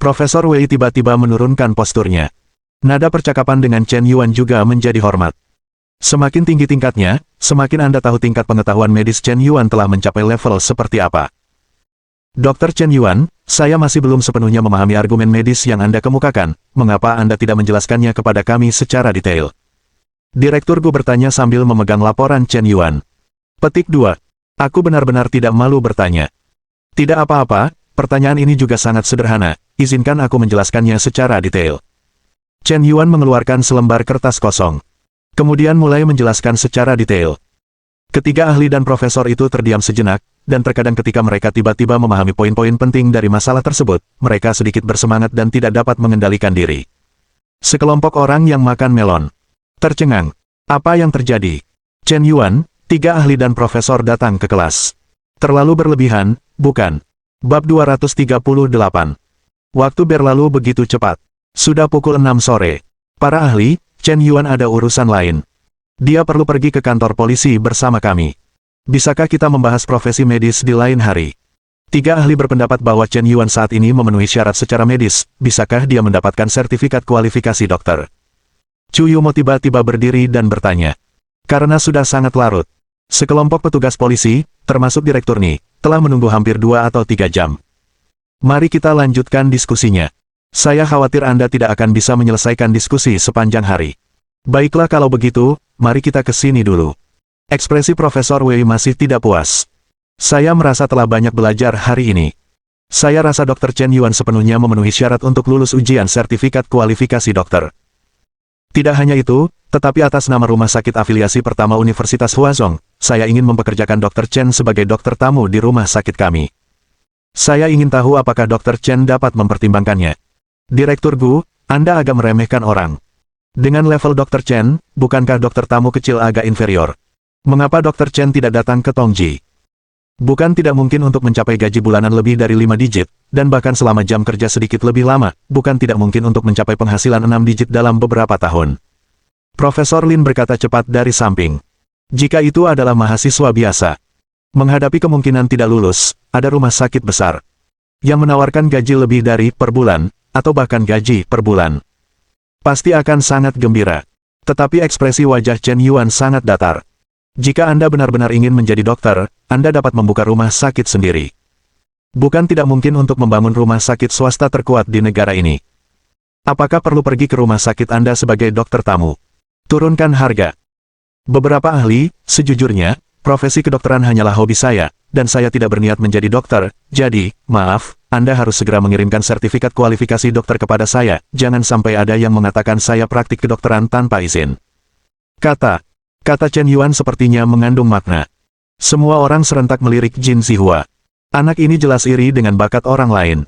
Profesor Wei tiba-tiba menurunkan posturnya. Nada percakapan dengan Chen Yuan juga menjadi hormat. Semakin tinggi tingkatnya, semakin Anda tahu tingkat pengetahuan medis Chen Yuan telah mencapai level seperti apa. Dr. Chen Yuan, saya masih belum sepenuhnya memahami argumen medis yang Anda kemukakan, mengapa Anda tidak menjelaskannya kepada kami secara detail? Direktur Gu bertanya sambil memegang laporan Chen Yuan. Petik 2. Aku benar-benar tidak malu bertanya. Tidak apa-apa, pertanyaan ini juga sangat sederhana, izinkan aku menjelaskannya secara detail. Chen Yuan mengeluarkan selembar kertas kosong. Kemudian mulai menjelaskan secara detail. Ketiga ahli dan profesor itu terdiam sejenak, dan terkadang ketika mereka tiba-tiba memahami poin-poin penting dari masalah tersebut, mereka sedikit bersemangat dan tidak dapat mengendalikan diri. Sekelompok orang yang makan melon. Tercengang. Apa yang terjadi? Chen Yuan, 3 ahli dan profesor datang ke kelas. Terlalu berlebihan, bukan? Bab 238. Waktu berlalu begitu cepat. Sudah pukul 6 sore. Para ahli, Chen Yuan ada urusan lain. Dia perlu pergi ke kantor polisi bersama kami. Bisakah kita membahas profesi medis di lain hari? 3 ahli berpendapat bahwa Chen Yuan saat ini memenuhi syarat secara medis. Bisakah dia mendapatkan sertifikat kualifikasi dokter? Chu Yumo tiba-tiba berdiri dan bertanya. Karena sudah sangat larut. Sekelompok petugas polisi, termasuk Direktur Ni, telah menunggu hampir 2 atau 3 jam. Mari kita lanjutkan diskusinya. Saya khawatir Anda tidak akan bisa menyelesaikan diskusi sepanjang hari. Baiklah kalau begitu, mari kita ke sini dulu. Ekspresi Profesor Wei masih tidak puas. Saya merasa telah banyak belajar hari ini. Saya rasa Dr. Chen Yuan sepenuhnya memenuhi syarat untuk lulus ujian sertifikat kualifikasi dokter. Tidak hanya itu, tetapi atas nama Rumah Sakit Afiliasi Pertama Universitas Huazhong, saya ingin mempekerjakan Dr. Chen sebagai dokter tamu di rumah sakit kami. Saya ingin tahu apakah Dr. Chen dapat mempertimbangkannya. Direktur Gu, Anda agak meremehkan orang. Dengan level Dr. Chen, bukankah dokter tamu kecil agak inferior? Mengapa Dr. Chen tidak datang ke Tongji? Bukan tidak mungkin untuk mencapai gaji bulanan lebih dari 5 digit, dan bahkan selama jam kerja sedikit lebih lama, bukan tidak mungkin untuk mencapai penghasilan 6 digit dalam beberapa tahun. Profesor Lin berkata cepat dari samping. Jika itu adalah mahasiswa biasa, menghadapi kemungkinan tidak lulus, ada rumah sakit besar yang menawarkan gaji lebih dari per bulan, atau bahkan gaji per bulan. Pasti akan sangat gembira. Tetapi ekspresi wajah Chen Yuan sangat datar. Jika Anda benar-benar ingin menjadi dokter, Anda dapat membuka rumah sakit sendiri. Bukan tidak mungkin untuk membangun rumah sakit swasta terkuat di negara ini. Apakah perlu pergi ke rumah sakit Anda sebagai dokter tamu? Turunkan harga. Beberapa ahli, sejujurnya, profesi kedokteran hanyalah hobi saya, dan saya tidak berniat menjadi dokter, jadi, maaf, Anda harus segera mengirimkan sertifikat kualifikasi dokter kepada saya, jangan sampai ada yang mengatakan saya praktik kedokteran tanpa izin. Kata Chen Yuan sepertinya mengandung makna. Semua orang serentak melirik Jin Zihua. Anak ini jelas iri dengan bakat orang lain.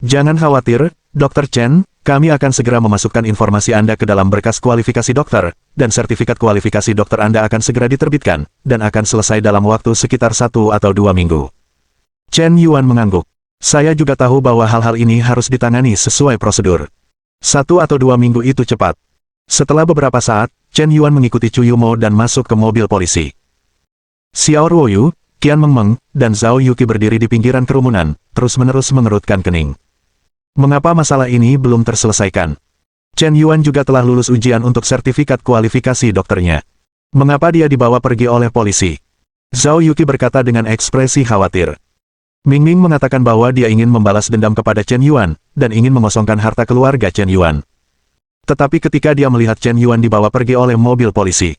Jangan khawatir, Dr. Chen, kami akan segera memasukkan informasi Anda ke dalam berkas kualifikasi dokter, dan sertifikat kualifikasi dokter Anda akan segera diterbitkan, dan akan selesai dalam waktu sekitar 1 atau 2 minggu. Chen Yuan mengangguk. Saya juga tahu bahwa hal-hal ini harus ditangani sesuai prosedur. 1 atau 2 minggu itu cepat. Setelah beberapa saat, Chen Yuan mengikuti Chu Yumo dan masuk ke mobil polisi. Xiao Ruoyu, Qian Mengmeng, dan Zhao Yuqi berdiri di pinggiran kerumunan, terus-menerus mengerutkan kening. Mengapa masalah ini belum terselesaikan? Chen Yuan juga telah lulus ujian untuk sertifikat kualifikasi dokternya. Mengapa dia dibawa pergi oleh polisi? Zhao Yuqi berkata dengan ekspresi khawatir. Ming Ming mengatakan bahwa dia ingin membalas dendam kepada Chen Yuan, dan ingin mengosongkan harta keluarga Chen Yuan. Tetapi ketika dia melihat Chen Yuan dibawa pergi oleh mobil polisi,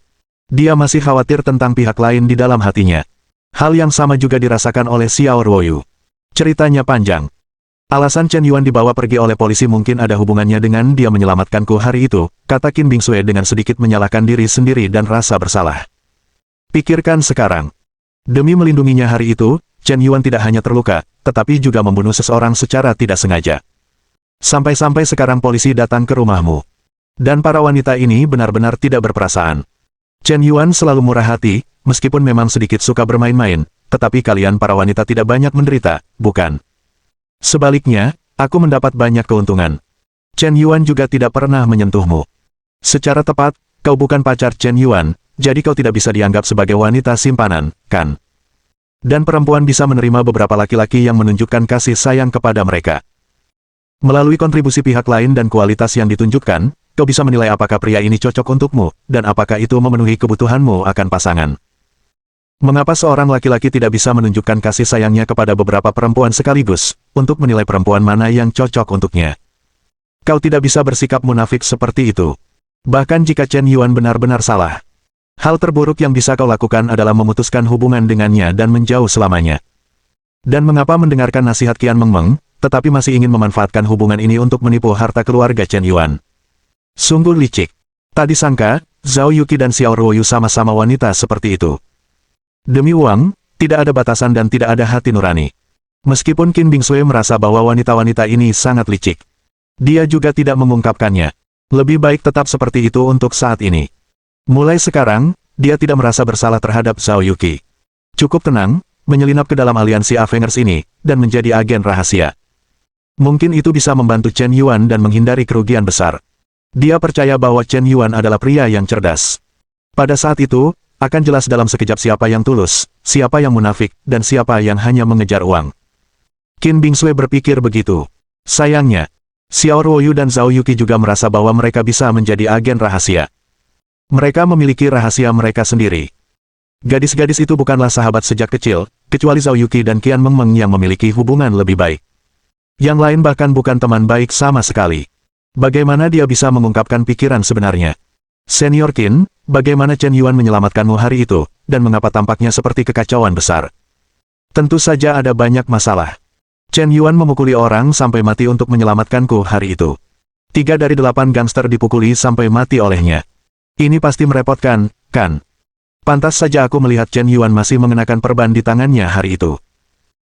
dia masih khawatir tentang pihak lain di dalam hatinya. Hal yang sama juga dirasakan oleh Xiao Ruoyu. Ceritanya panjang. Alasan Chen Yuan dibawa pergi oleh polisi mungkin ada hubungannya dengan dia menyelamatkanku hari itu, kata Qin Bingsue dengan sedikit menyalahkan diri sendiri dan rasa bersalah. Pikirkan sekarang. Demi melindunginya hari itu, Chen Yuan tidak hanya terluka, tetapi juga membunuh seseorang secara tidak sengaja. Sampai-sampai sekarang polisi datang ke rumahmu. Dan para wanita ini benar-benar tidak berperasaan. Chen Yuan selalu murah hati, meskipun memang sedikit suka bermain-main, tetapi kalian para wanita tidak banyak menderita, bukan? Sebaliknya, aku mendapat banyak keuntungan. Chen Yuan juga tidak pernah menyentuhmu. Secara tepat, kau bukan pacar Chen Yuan, jadi kau tidak bisa dianggap sebagai wanita simpanan, kan? Dan perempuan bisa menerima beberapa laki-laki yang menunjukkan kasih sayang kepada mereka. Melalui kontribusi pihak lain dan kualitas yang ditunjukkan, kau bisa menilai apakah pria ini cocok untukmu, dan apakah itu memenuhi kebutuhanmu akan pasangan. Mengapa seorang laki-laki tidak bisa menunjukkan kasih sayangnya kepada beberapa perempuan sekaligus, untuk menilai perempuan mana yang cocok untuknya? Kau tidak bisa bersikap munafik seperti itu. Bahkan jika Chen Yuan benar-benar salah, hal terburuk yang bisa kau lakukan adalah memutuskan hubungan dengannya dan menjauh selamanya. Dan mengapa mendengarkan nasihat Qian Mengmeng, tetapi masih ingin memanfaatkan hubungan ini untuk menipu harta keluarga Chen Yuan? Sungguh licik. Tak disangka, Zhao Yuqi dan Xiao Ruoyu sama-sama wanita seperti itu. Demi uang, tidak ada batasan dan tidak ada hati nurani. Meskipun Qin Bingsue merasa bahwa wanita-wanita ini sangat licik, dia juga tidak mengungkapkannya. Lebih baik tetap seperti itu untuk saat ini. Mulai sekarang, dia tidak merasa bersalah terhadap Zhao Yuqi. Cukup tenang, menyelinap ke dalam aliansi Avengers ini, dan menjadi agen rahasia. Mungkin itu bisa membantu Chen Yuan dan menghindari kerugian besar. Dia percaya bahwa Chen Yuan adalah pria yang cerdas. Pada saat itu, akan jelas dalam sekejap siapa yang tulus, siapa yang munafik, dan siapa yang hanya mengejar uang. Qin Bingsue berpikir begitu. Sayangnya, Xiao Ruoyu dan Zhao Yuqi juga merasa bahwa mereka bisa menjadi agen rahasia. Mereka memiliki rahasia mereka sendiri. Gadis-gadis itu bukanlah sahabat sejak kecil, kecuali Zhao Yuqi dan Qian Mengmeng yang memiliki hubungan lebih baik. Yang lain bahkan bukan teman baik sama sekali. Bagaimana dia bisa mengungkapkan pikiran sebenarnya? Senior Qin, bagaimana Chen Yuan menyelamatkanmu hari itu, dan mengapa tampaknya seperti kekacauan besar? Tentu saja ada banyak masalah. Chen Yuan memukuli orang sampai mati untuk menyelamatkanku hari itu. 3 dari 8 gangster dipukuli sampai mati olehnya. Ini pasti merepotkan, kan? Pantas saja aku melihat Chen Yuan masih mengenakan perban di tangannya hari itu.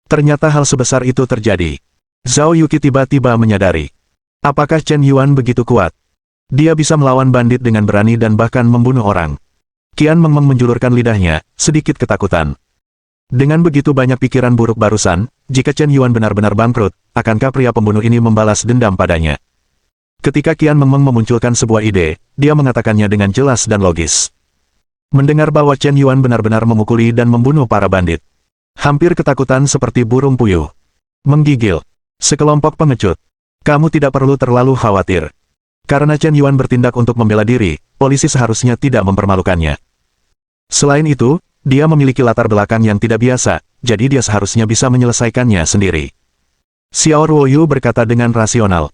Ternyata hal sebesar itu terjadi. Zhao Yuqi tiba-tiba menyadari. Apakah Chen Yuan begitu kuat? Dia bisa melawan bandit dengan berani dan bahkan membunuh orang. Qian Mengmeng menjulurkan lidahnya, sedikit ketakutan. Dengan begitu banyak pikiran buruk barusan, jika Chen Yuan benar-benar bangkrut, akankah pria pembunuh ini membalas dendam padanya? Ketika Qian Mengmeng memunculkan sebuah ide, dia mengatakannya dengan jelas dan logis. Mendengar bahwa Chen Yuan benar-benar memukuli dan membunuh para bandit. Hampir ketakutan seperti burung puyuh. Menggigil. Sekelompok pengecut. Kamu tidak perlu terlalu khawatir. Karena Chen Yuan bertindak untuk membela diri, polisi seharusnya tidak mempermalukannya. Selain itu, dia memiliki latar belakang yang tidak biasa, jadi dia seharusnya bisa menyelesaikannya sendiri. Xiao Ruoyu berkata dengan rasional.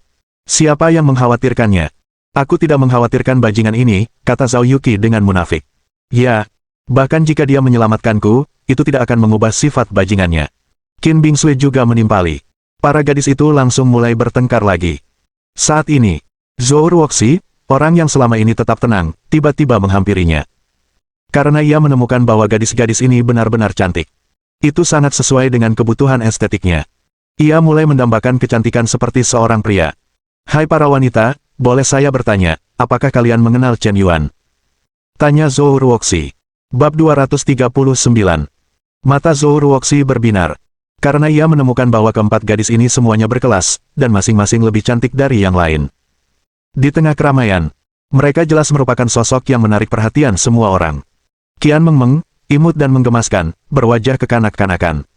Siapa yang mengkhawatirkannya? Aku tidak mengkhawatirkan bajingan ini, kata Zhao Yuqi dengan munafik. Ya, bahkan jika dia menyelamatkanku, itu tidak akan mengubah sifat bajingannya. Qin Bingsui juga menimpali. Para gadis itu langsung mulai bertengkar lagi. Saat ini, Zhou Ruoxi, orang yang selama ini tetap tenang, tiba-tiba menghampirinya. Karena ia menemukan bahwa gadis-gadis ini benar-benar cantik. Itu sangat sesuai dengan kebutuhan estetiknya. Ia mulai mendambakan kecantikan seperti seorang pria. Hai para wanita, boleh saya bertanya, apakah kalian mengenal Chen Yuan? Tanya Zhou Ruoxi. Bab 239. Mata Zhou Ruoxi berbinar. Karena ia menemukan bahwa keempat gadis ini semuanya berkelas, dan masing-masing lebih cantik dari yang lain. Di tengah keramaian, mereka jelas merupakan sosok yang menarik perhatian semua orang. Qian Mengmeng, imut dan menggemaskan, berwajah kekanak-kanakan.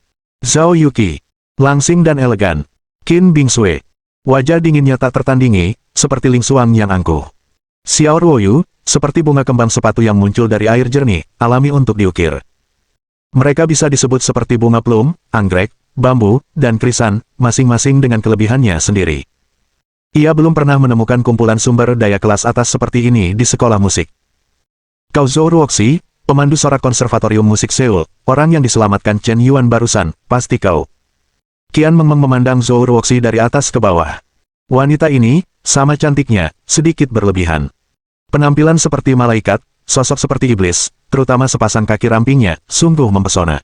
Zhao Yuqi, langsing dan elegan. Qin Bingsui, wajah dinginnya tak tertandingi, seperti Ling Xuang yang angkuh. Xiao Ruoyu, seperti bunga kembang sepatu yang muncul dari air jernih, alami untuk diukir. Mereka bisa disebut seperti bunga plum, anggrek, bambu, dan krisan, masing-masing dengan kelebihannya sendiri. Ia belum pernah menemukan kumpulan sumber daya kelas atas seperti ini di sekolah musik. Kau Zhou Ruoxi, pemandu sorak konservatorium musik Seoul, orang yang diselamatkan Chen Yuan barusan, pasti kau. Qian Mengmeng memandang Zhou Ruoxi dari atas ke bawah. Wanita ini, sama cantiknya, sedikit berlebihan. Penampilan seperti malaikat, sosok seperti iblis, terutama sepasang kaki rampingnya, sungguh mempesona.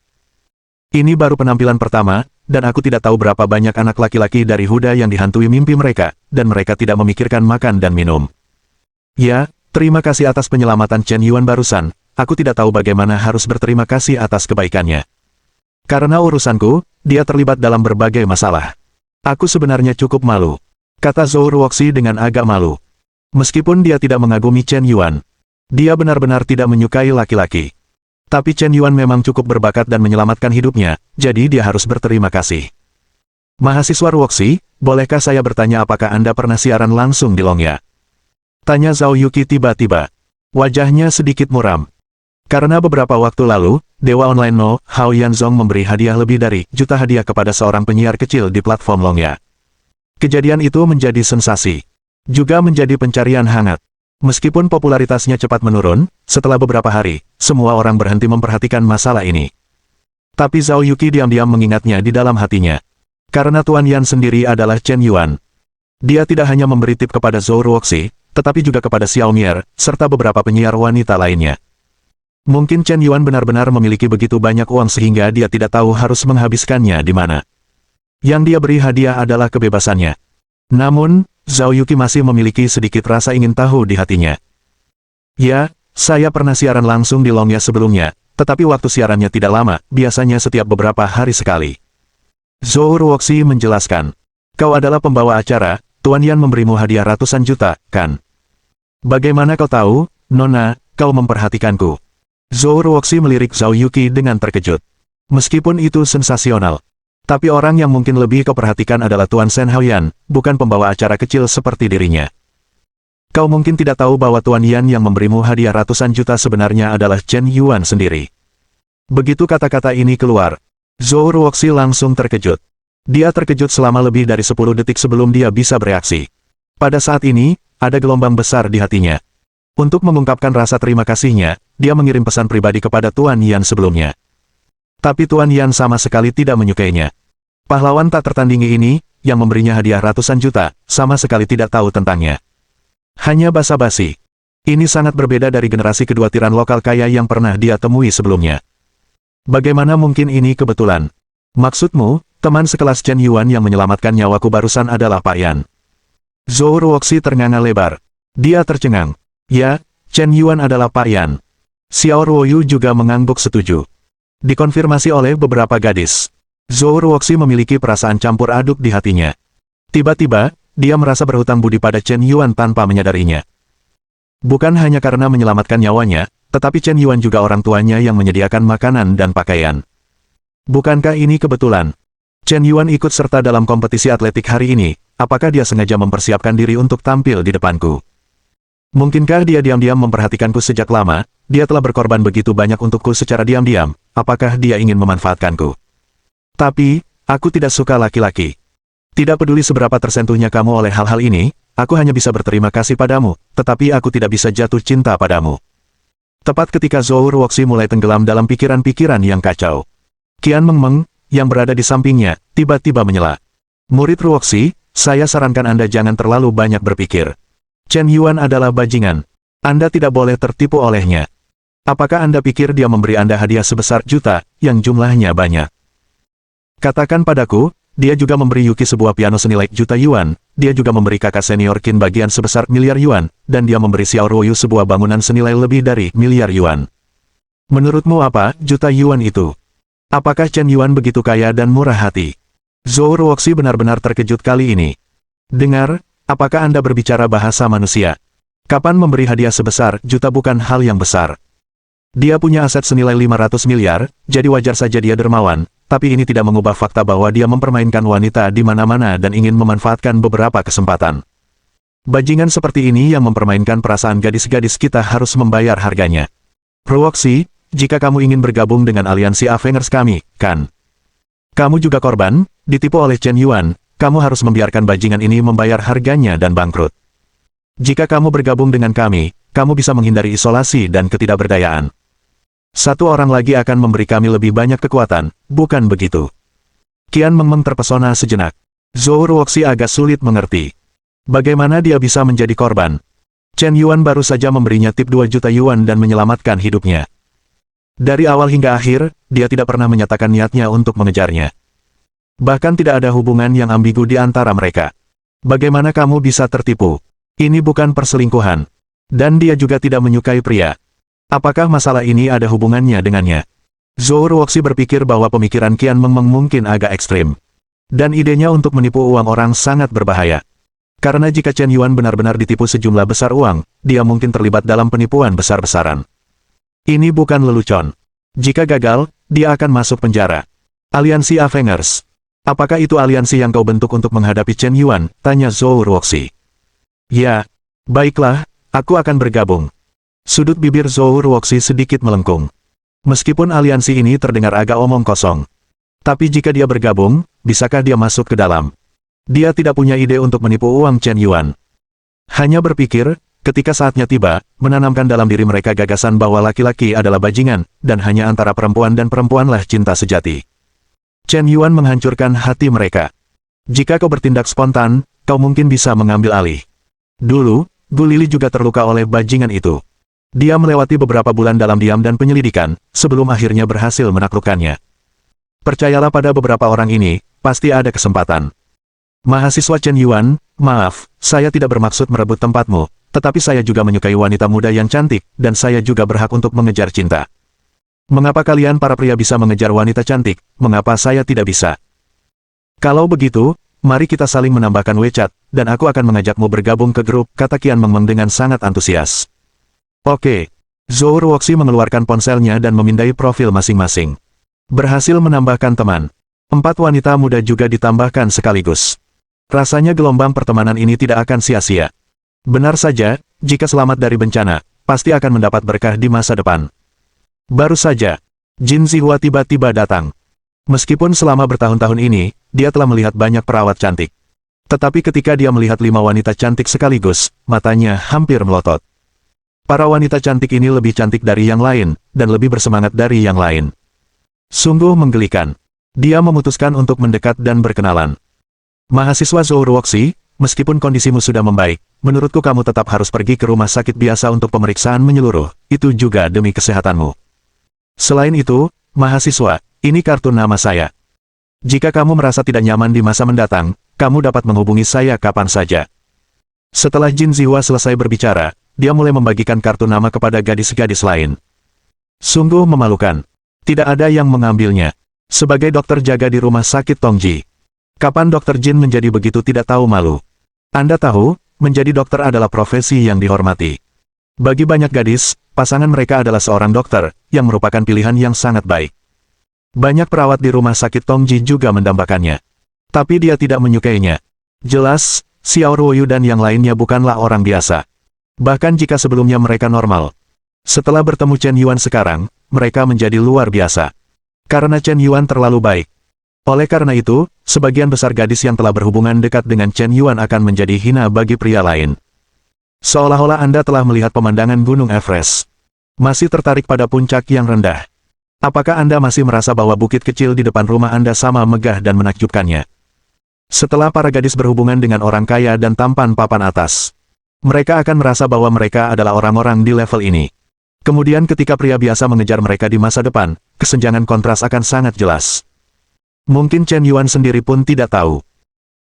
Ini baru penampilan pertama, dan aku tidak tahu berapa banyak anak laki-laki dari Huda yang dihantui mimpi mereka, dan mereka tidak memikirkan makan dan minum. Ya, terima kasih atas penyelamatan Chen Yuan barusan, aku tidak tahu bagaimana harus berterima kasih atas kebaikannya. Karena urusanku, dia terlibat dalam berbagai masalah. Aku sebenarnya cukup malu, kata Zhou Ruoxi dengan agak malu. Meskipun dia tidak mengagumi Chen Yuan, dia benar-benar tidak menyukai laki-laki. Tapi Chen Yuan memang cukup berbakat dan menyelamatkan hidupnya, jadi dia harus berterima kasih. Mahasiswa Ruoxi, bolehkah saya bertanya apakah Anda pernah siaran langsung di Longya? Tanya Zhao Yuqi tiba-tiba. Wajahnya sedikit muram. Karena beberapa waktu lalu, Dewa Online No, Hao Yanzong memberi hadiah lebih dari juta hadiah kepada seorang penyiar kecil di platform Longya. Kejadian itu menjadi sensasi. Juga menjadi pencarian hangat. Meskipun popularitasnya cepat menurun, setelah beberapa hari, semua orang berhenti memperhatikan masalah ini. Tapi Zhao Yuqi diam-diam mengingatnya di dalam hatinya. Karena Tuan Yan sendiri adalah Chen Yuan. Dia tidak hanya memberi tip kepada Zhou Ruoxi, tetapi juga kepada Xiao Mier, serta beberapa penyiar wanita lainnya. Mungkin Chen Yuan benar-benar memiliki begitu banyak uang sehingga dia tidak tahu harus menghabiskannya di mana. Yang dia beri hadiah adalah kebebasannya. Namun, Zhao Yuqi masih memiliki sedikit rasa ingin tahu di hatinya. Ya, saya pernah siaran langsung di Longya sebelumnya, tetapi waktu siarannya tidak lama, biasanya setiap beberapa hari sekali. Zhou Ruoxi menjelaskan. Kau adalah pembawa acara, Tuan Yan memberimu hadiah ratusan juta, kan? Bagaimana kau tahu, Nona, kau memperhatikanku? Zhou Ruoxi melirik Zhao Yuqi dengan terkejut. Meskipun itu sensasional. Tapi orang yang mungkin lebih kau perhatikan adalah Tuan Shen Haoyan, bukan pembawa acara kecil seperti dirinya. Kau mungkin tidak tahu bahwa Tuan Yan yang memberimu hadiah ratusan juta sebenarnya adalah Chen Yuan sendiri. Begitu kata-kata ini keluar, Zhou Ruoxi langsung terkejut. Dia terkejut selama lebih dari 10 detik sebelum dia bisa bereaksi. Pada saat ini, ada gelombang besar di hatinya. Untuk mengungkapkan rasa terima kasihnya, dia mengirim pesan pribadi kepada Tuan Yan sebelumnya. Tapi Tuan Yan sama sekali tidak menyukainya. Pahlawan tak tertandingi ini, yang memberinya hadiah ratusan juta, sama sekali tidak tahu tentangnya. Hanya basa-basi. Ini sangat berbeda dari generasi kedua tiran lokal kaya yang pernah dia temui sebelumnya. Bagaimana mungkin ini kebetulan? Maksudmu, teman sekelas Chen Yuan yang menyelamatkan nyawaku barusan adalah Pak Yan? Zhou Ruoxi ternganga lebar. Dia tercengang. Ya, Chen Yuan adalah Pak Yan. Xiao Ruoyu juga mengangguk setuju. Dikonfirmasi oleh beberapa gadis. Zhou Ruoxi memiliki perasaan campur aduk di hatinya. Tiba-tiba, dia merasa berhutang budi pada Chen Yuan tanpa menyadarinya. Bukan hanya karena menyelamatkan nyawanya, tetapi Chen Yuan juga orang tuanya yang menyediakan makanan dan pakaian. Bukankah ini kebetulan? Chen Yuan ikut serta dalam kompetisi atletik hari ini, apakah dia sengaja mempersiapkan diri untuk tampil di depanku? Mungkinkah dia diam-diam memperhatikanku sejak lama, dia telah berkorban begitu banyak untukku secara diam-diam, apakah dia ingin memanfaatkanku? Tapi, aku tidak suka laki-laki. Tidak peduli seberapa tersentuhnya kamu oleh hal-hal ini, aku hanya bisa berterima kasih padamu, tetapi aku tidak bisa jatuh cinta padamu. Tepat ketika Zhou Ruoxi mulai tenggelam dalam pikiran-pikiran yang kacau. Qian Mengmeng, yang berada di sampingnya, tiba-tiba menyela. Murid Ruoxi, saya sarankan Anda jangan terlalu banyak berpikir. Chen Yuan adalah bajingan. Anda tidak boleh tertipu olehnya. Apakah Anda pikir dia memberi Anda hadiah sebesar juta, yang jumlahnya banyak? Katakan padaku, dia juga memberi Yuki sebuah piano senilai juta yuan, dia juga memberi kakak senior Qin bagian sebesar miliar yuan, dan dia memberi Xiao Ruoyu sebuah bangunan senilai lebih dari miliar yuan. Menurutmu apa, juta yuan itu? Apakah Chen Yuan begitu kaya dan murah hati? Zhou Ruoxi benar-benar terkejut kali ini. Dengar, apakah Anda berbicara bahasa manusia? Kapan memberi hadiah sebesar juta bukan hal yang besar? Dia punya aset senilai 500 miliar, jadi wajar saja dia dermawan, tapi ini tidak mengubah fakta bahwa dia mempermainkan wanita di mana-mana dan ingin memanfaatkan beberapa kesempatan. Bajingan seperti ini yang mempermainkan perasaan gadis-gadis kita harus membayar harganya. Ruoxi, jika kamu ingin bergabung dengan aliansi Avengers kami, kan? Kamu juga korban, ditipu oleh Chen Yuan, kamu harus membiarkan bajingan ini membayar harganya dan bangkrut. Jika kamu bergabung dengan kami, kamu bisa menghindari isolasi dan ketidakberdayaan. Satu orang lagi akan memberi kami lebih banyak kekuatan, bukan begitu? Qian Mengmeng terpesona sejenak. Zhou Ruoxi agak sulit mengerti. Bagaimana dia bisa menjadi korban? Chen Yuan baru saja memberinya tip 2 juta yuan dan menyelamatkan hidupnya. Dari awal hingga akhir, dia tidak pernah menyatakan niatnya untuk mengejarnya. Bahkan tidak ada hubungan yang ambigu di antara mereka. Bagaimana kamu bisa tertipu? Ini bukan perselingkuhan. Dan dia juga tidak menyukai pria. Apakah masalah ini ada hubungannya dengannya? Zhou Ruoxi berpikir bahwa pemikiran Qian Mengmeng mungkin agak ekstrim. Dan idenya untuk menipu uang orang sangat berbahaya. Karena jika Chen Yuan benar-benar ditipu sejumlah besar uang, dia mungkin terlibat dalam penipuan besar-besaran. Ini bukan lelucon. Jika gagal, dia akan masuk penjara. Aliansi Avengers. Apakah itu aliansi yang kau bentuk untuk menghadapi Chen Yuan? Tanya Zhou Ruoxi. Ya, baiklah, aku akan bergabung. Sudut bibir Zhou Ruoxi sedikit melengkung. Meskipun aliansi ini terdengar agak omong kosong. Tapi jika dia bergabung, bisakah dia masuk ke dalam? Dia tidak punya ide untuk menipu uang Chen Yuan. Hanya berpikir, ketika saatnya tiba, menanamkan dalam diri mereka gagasan bahwa laki-laki adalah bajingan, dan hanya antara perempuan dan perempuanlah cinta sejati. Chen Yuan menghancurkan hati mereka. Jika kau bertindak spontan, kau mungkin bisa mengambil alih. Dulu, Gu Lili juga terluka oleh bajingan itu. Dia melewati beberapa bulan dalam diam dan penyelidikan, sebelum akhirnya berhasil menaklukkannya. Percayalah pada beberapa orang ini, pasti ada kesempatan. Mahasiswa Chen Yuan, maaf, saya tidak bermaksud merebut tempatmu, tetapi saya juga menyukai wanita muda yang cantik, dan saya juga berhak untuk mengejar cinta. Mengapa kalian para pria bisa mengejar wanita cantik, mengapa saya tidak bisa? Kalau begitu, mari kita saling menambahkan WeChat, dan aku akan mengajakmu bergabung ke grup, kata Qian Mengmeng dengan sangat antusias. Oke. Zhou Ruoxi mengeluarkan ponselnya dan memindai profil masing-masing. Berhasil menambahkan teman. 4 wanita muda juga ditambahkan sekaligus. Rasanya gelombang pertemanan ini tidak akan sia-sia. Benar saja, jika selamat dari bencana, pasti akan mendapat berkah di masa depan. Baru saja, Jin Zihua tiba-tiba datang. Meskipun selama bertahun-tahun ini, dia telah melihat banyak perawat cantik. Tetapi ketika dia melihat 5 wanita cantik sekaligus, matanya hampir melotot. Para wanita cantik ini lebih cantik dari yang lain, dan lebih bersemangat dari yang lain. Sungguh menggelikan. Dia memutuskan untuk mendekat dan berkenalan. Mahasiswa Zhou Ruoxi, meskipun kondisimu sudah membaik, menurutku kamu tetap harus pergi ke rumah sakit biasa untuk pemeriksaan menyeluruh, itu juga demi kesehatanmu. Selain itu, mahasiswa, ini kartu nama saya. Jika kamu merasa tidak nyaman di masa mendatang, kamu dapat menghubungi saya kapan saja. Setelah Jin Zihua selesai berbicara, dia mulai membagikan kartu nama kepada gadis-gadis lain. Sungguh memalukan. Tidak ada yang mengambilnya. Sebagai dokter jaga di rumah sakit Tongji, kapan Dokter Jin menjadi begitu tidak tahu malu? Anda tahu, menjadi dokter adalah profesi yang dihormati. Bagi banyak gadis, pasangan mereka adalah seorang dokter, yang merupakan pilihan yang sangat baik. Banyak perawat di rumah sakit Tongji juga mendambakannya. Tapi dia tidak menyukainya. Jelas, Xiao Ruoyu dan yang lainnya bukanlah orang biasa. Bahkan jika sebelumnya mereka normal. Setelah bertemu Chen Yuan sekarang, mereka menjadi luar biasa. Karena Chen Yuan terlalu baik. Oleh karena itu, sebagian besar gadis yang telah berhubungan dekat dengan Chen Yuan akan menjadi hina bagi pria lain. Seolah-olah Anda telah melihat pemandangan Gunung Everest. Masih tertarik pada puncak yang rendah. Apakah Anda masih merasa bahwa bukit kecil di depan rumah Anda sama megah dan menakjubkannya? Setelah para gadis berhubungan dengan orang kaya dan tampan papan atas, mereka akan merasa bahwa mereka adalah orang-orang di level ini. Kemudian ketika pria biasa mengejar mereka di masa depan, kesenjangan kontras akan sangat jelas. Mungkin Chen Yuan sendiri pun tidak tahu.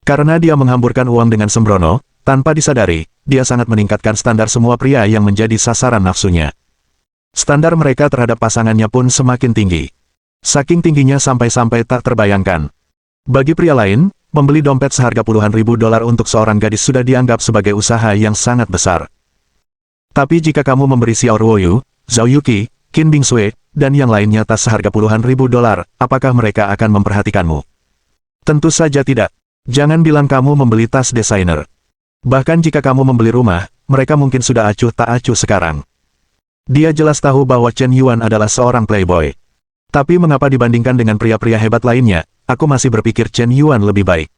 Karena dia menghamburkan uang dengan sembrono, tanpa disadari, dia sangat meningkatkan standar semua pria yang menjadi sasaran nafsunya. Standar mereka terhadap pasangannya pun semakin tinggi. Saking tingginya sampai-sampai tak terbayangkan. Bagi pria lain, membeli dompet seharga puluhan ribu dolar untuk seorang gadis sudah dianggap sebagai usaha yang sangat besar. Tapi jika kamu memberi Xiao Ruoyu, Zhao Yuqi, Qin Bingsui, dan yang lainnya tas seharga puluhan ribu dolar, apakah mereka akan memperhatikanmu? Tentu saja tidak. Jangan bilang kamu membeli tas desainer. Bahkan jika kamu membeli rumah, mereka mungkin sudah acuh tak acuh sekarang. Dia jelas tahu bahwa Chen Yuan adalah seorang playboy. Tapi mengapa dibandingkan dengan pria-pria hebat lainnya, aku masih berpikir Chen Yuan lebih baik.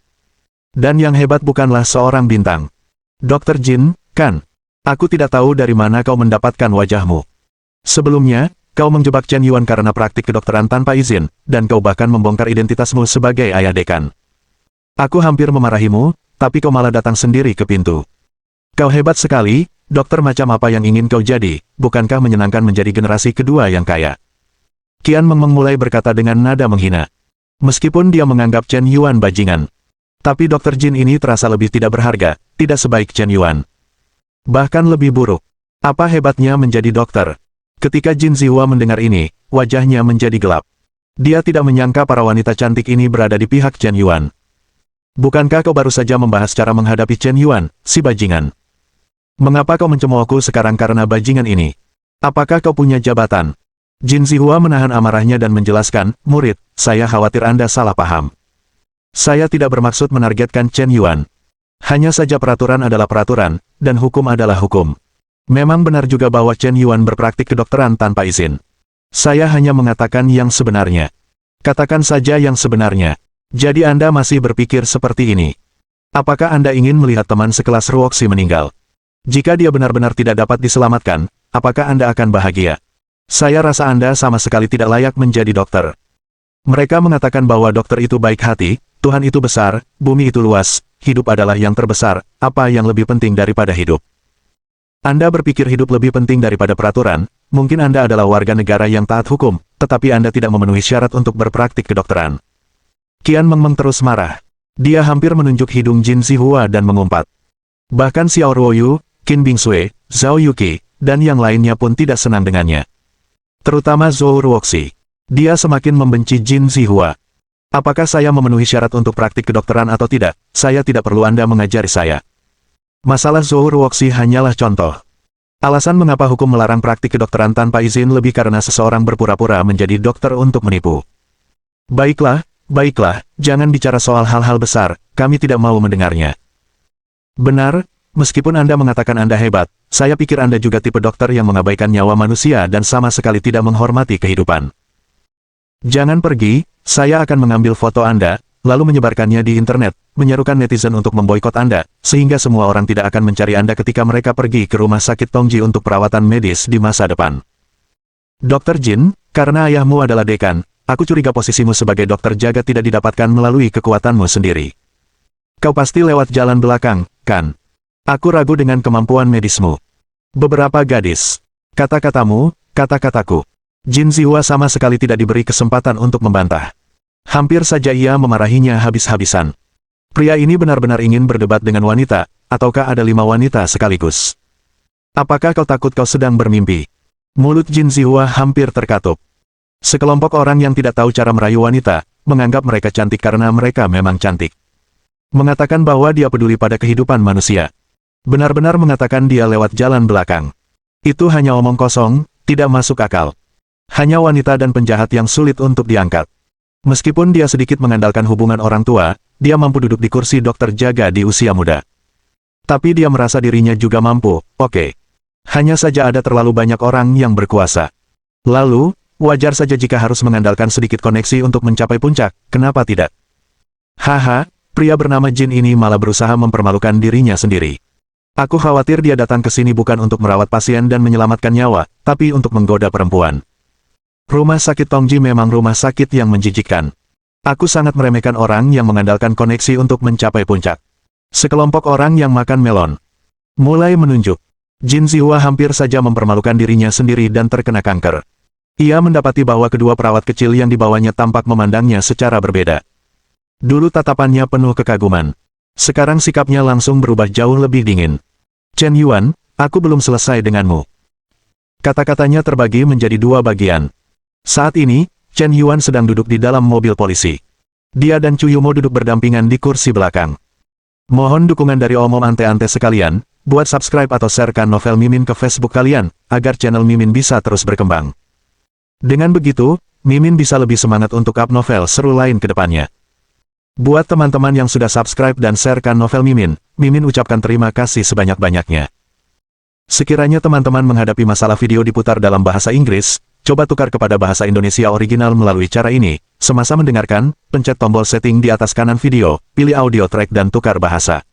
Dan yang hebat bukanlah seorang bintang. Dr. Jin, kan? Aku tidak tahu dari mana kau mendapatkan wajahmu. Sebelumnya, kau menjebak Chen Yuan karena praktik kedokteran tanpa izin, dan kau bahkan membongkar identitasmu sebagai ayah dekan. Aku hampir memarahimu, tapi kau malah datang sendiri ke pintu. Kau hebat sekali, dokter macam apa yang ingin kau jadi, bukankah menyenangkan menjadi generasi kedua yang kaya? Qian Mengmeng mulai berkata dengan nada menghina. Meskipun dia menganggap Chen Yuan bajingan. Tapi Dr. Jin ini terasa lebih tidak berharga, tidak sebaik Chen Yuan. Bahkan lebih buruk. Apa hebatnya menjadi dokter? Ketika Jin Zihua mendengar ini, wajahnya menjadi gelap. Dia tidak menyangka para wanita cantik ini berada di pihak Chen Yuan. Bukankah kau baru saja membahas cara menghadapi Chen Yuan, si bajingan? Mengapa kau mencemoohku sekarang karena bajingan ini? Apakah kau punya jabatan? Jin Zihua menahan amarahnya dan menjelaskan, murid, saya khawatir Anda salah paham. Saya tidak bermaksud menargetkan Chen Yuan. Hanya saja peraturan adalah peraturan, dan hukum adalah hukum. Memang benar juga bahwa Chen Yuan berpraktik kedokteran tanpa izin. Saya hanya mengatakan yang sebenarnya. Katakan saja yang sebenarnya. Jadi Anda masih berpikir seperti ini. Apakah Anda ingin melihat teman sekelas Ruoxi meninggal? Jika dia benar-benar tidak dapat diselamatkan, apakah Anda akan bahagia? Saya rasa Anda sama sekali tidak layak menjadi dokter. Mereka mengatakan bahwa dokter itu baik hati, Tuhan itu besar, bumi itu luas, hidup adalah yang terbesar, apa yang lebih penting daripada hidup? Anda berpikir hidup lebih penting daripada peraturan, mungkin Anda adalah warga negara yang taat hukum, tetapi Anda tidak memenuhi syarat untuk berpraktik kedokteran. Qian Mengmeng terus marah. Dia hampir menunjuk hidung Jin Zihua dan mengumpat. Bahkan Xiao Ruoyu, Qin Bingsui, Zhao Yuqi, dan yang lainnya pun tidak senang dengannya. Terutama Zhou Ruoxi. Dia semakin membenci Jin Zihua. Apakah saya memenuhi syarat untuk praktik kedokteran atau tidak? Saya tidak perlu Anda mengajari saya. Masalah Zhou Ruoxi hanyalah contoh. Alasan mengapa hukum melarang praktik kedokteran tanpa izin lebih karena seseorang berpura-pura menjadi dokter untuk menipu. Baiklah, jangan bicara soal hal-hal besar, kami tidak mau mendengarnya. Benar, meskipun Anda mengatakan Anda hebat, saya pikir Anda juga tipe dokter yang mengabaikan nyawa manusia dan sama sekali tidak menghormati kehidupan. Jangan pergi, Saya akan mengambil foto Anda, lalu menyebarkannya di internet, menyerukan netizen untuk memboikot Anda, sehingga semua orang tidak akan mencari Anda ketika mereka pergi ke rumah sakit Tongji untuk perawatan medis di masa depan. Dr. Jin, karena ayahmu adalah dekan, aku curiga posisimu sebagai dokter jaga tidak didapatkan melalui kekuatanmu sendiri. Kau pasti lewat jalan belakang, kan? Aku ragu dengan kemampuan medismu. Beberapa gadis. Kata-katamu, kata-kataku. Jin Zihua sama sekali tidak diberi kesempatan untuk membantah. Hampir saja ia memarahinya habis-habisan. Pria ini benar-benar ingin berdebat dengan wanita, ataukah ada 5 wanita sekaligus? Apakah kau takut kau sedang bermimpi? Mulut Jin Zihua hampir terkatup. Sekelompok orang yang tidak tahu cara merayu wanita, menganggap mereka cantik karena mereka memang cantik. Mengatakan bahwa dia peduli pada kehidupan manusia. Benar-benar mengatakan dia lewat jalan belakang. Itu hanya omong kosong, tidak masuk akal. Hanya wanita dan penjahat yang sulit untuk diangkat. Meskipun dia sedikit mengandalkan hubungan orang tua, dia mampu duduk di kursi dokter jaga di usia muda. Tapi dia merasa dirinya juga mampu, oke. Hanya saja ada terlalu banyak orang yang berkuasa. Lalu, wajar saja jika harus mengandalkan sedikit koneksi untuk mencapai puncak, kenapa tidak? Haha, pria bernama Jin ini malah berusaha mempermalukan dirinya sendiri. Aku khawatir dia datang ke sini bukan untuk merawat pasien dan menyelamatkan nyawa, tapi untuk menggoda perempuan. Rumah sakit Tongji memang rumah sakit yang menjijikkan. Aku sangat meremehkan orang yang mengandalkan koneksi untuk mencapai puncak. Sekelompok orang yang makan melon. Mulai menunjuk. Jin Zihua hampir saja mempermalukan dirinya sendiri dan terkena kanker. Ia mendapati bahwa kedua perawat kecil yang dibawanya tampak memandangnya secara berbeda. Dulu tatapannya penuh kekaguman. Sekarang sikapnya langsung berubah jauh lebih dingin. Chen Yuan, aku belum selesai denganmu. Kata-katanya terbagi menjadi 2 bagian. Saat ini, Chen Yuan sedang duduk di dalam mobil polisi. Dia dan Chu Yumo duduk berdampingan di kursi belakang. Mohon dukungan dari omom ante-ante sekalian, buat subscribe atau sharekan novel Mimin ke Facebook kalian, agar channel Mimin bisa terus berkembang. Dengan begitu, Mimin bisa lebih semangat untuk up novel seru lain ke depannya. Buat teman-teman yang sudah subscribe dan sharekan novel Mimin, Mimin ucapkan terima kasih sebanyak-banyaknya. Sekiranya teman-teman menghadapi masalah video diputar dalam bahasa Inggris, coba tukar kepada bahasa Indonesia original melalui cara ini. Semasa mendengarkan, pencet tombol setting di atas kanan video, pilih audio track dan tukar bahasa.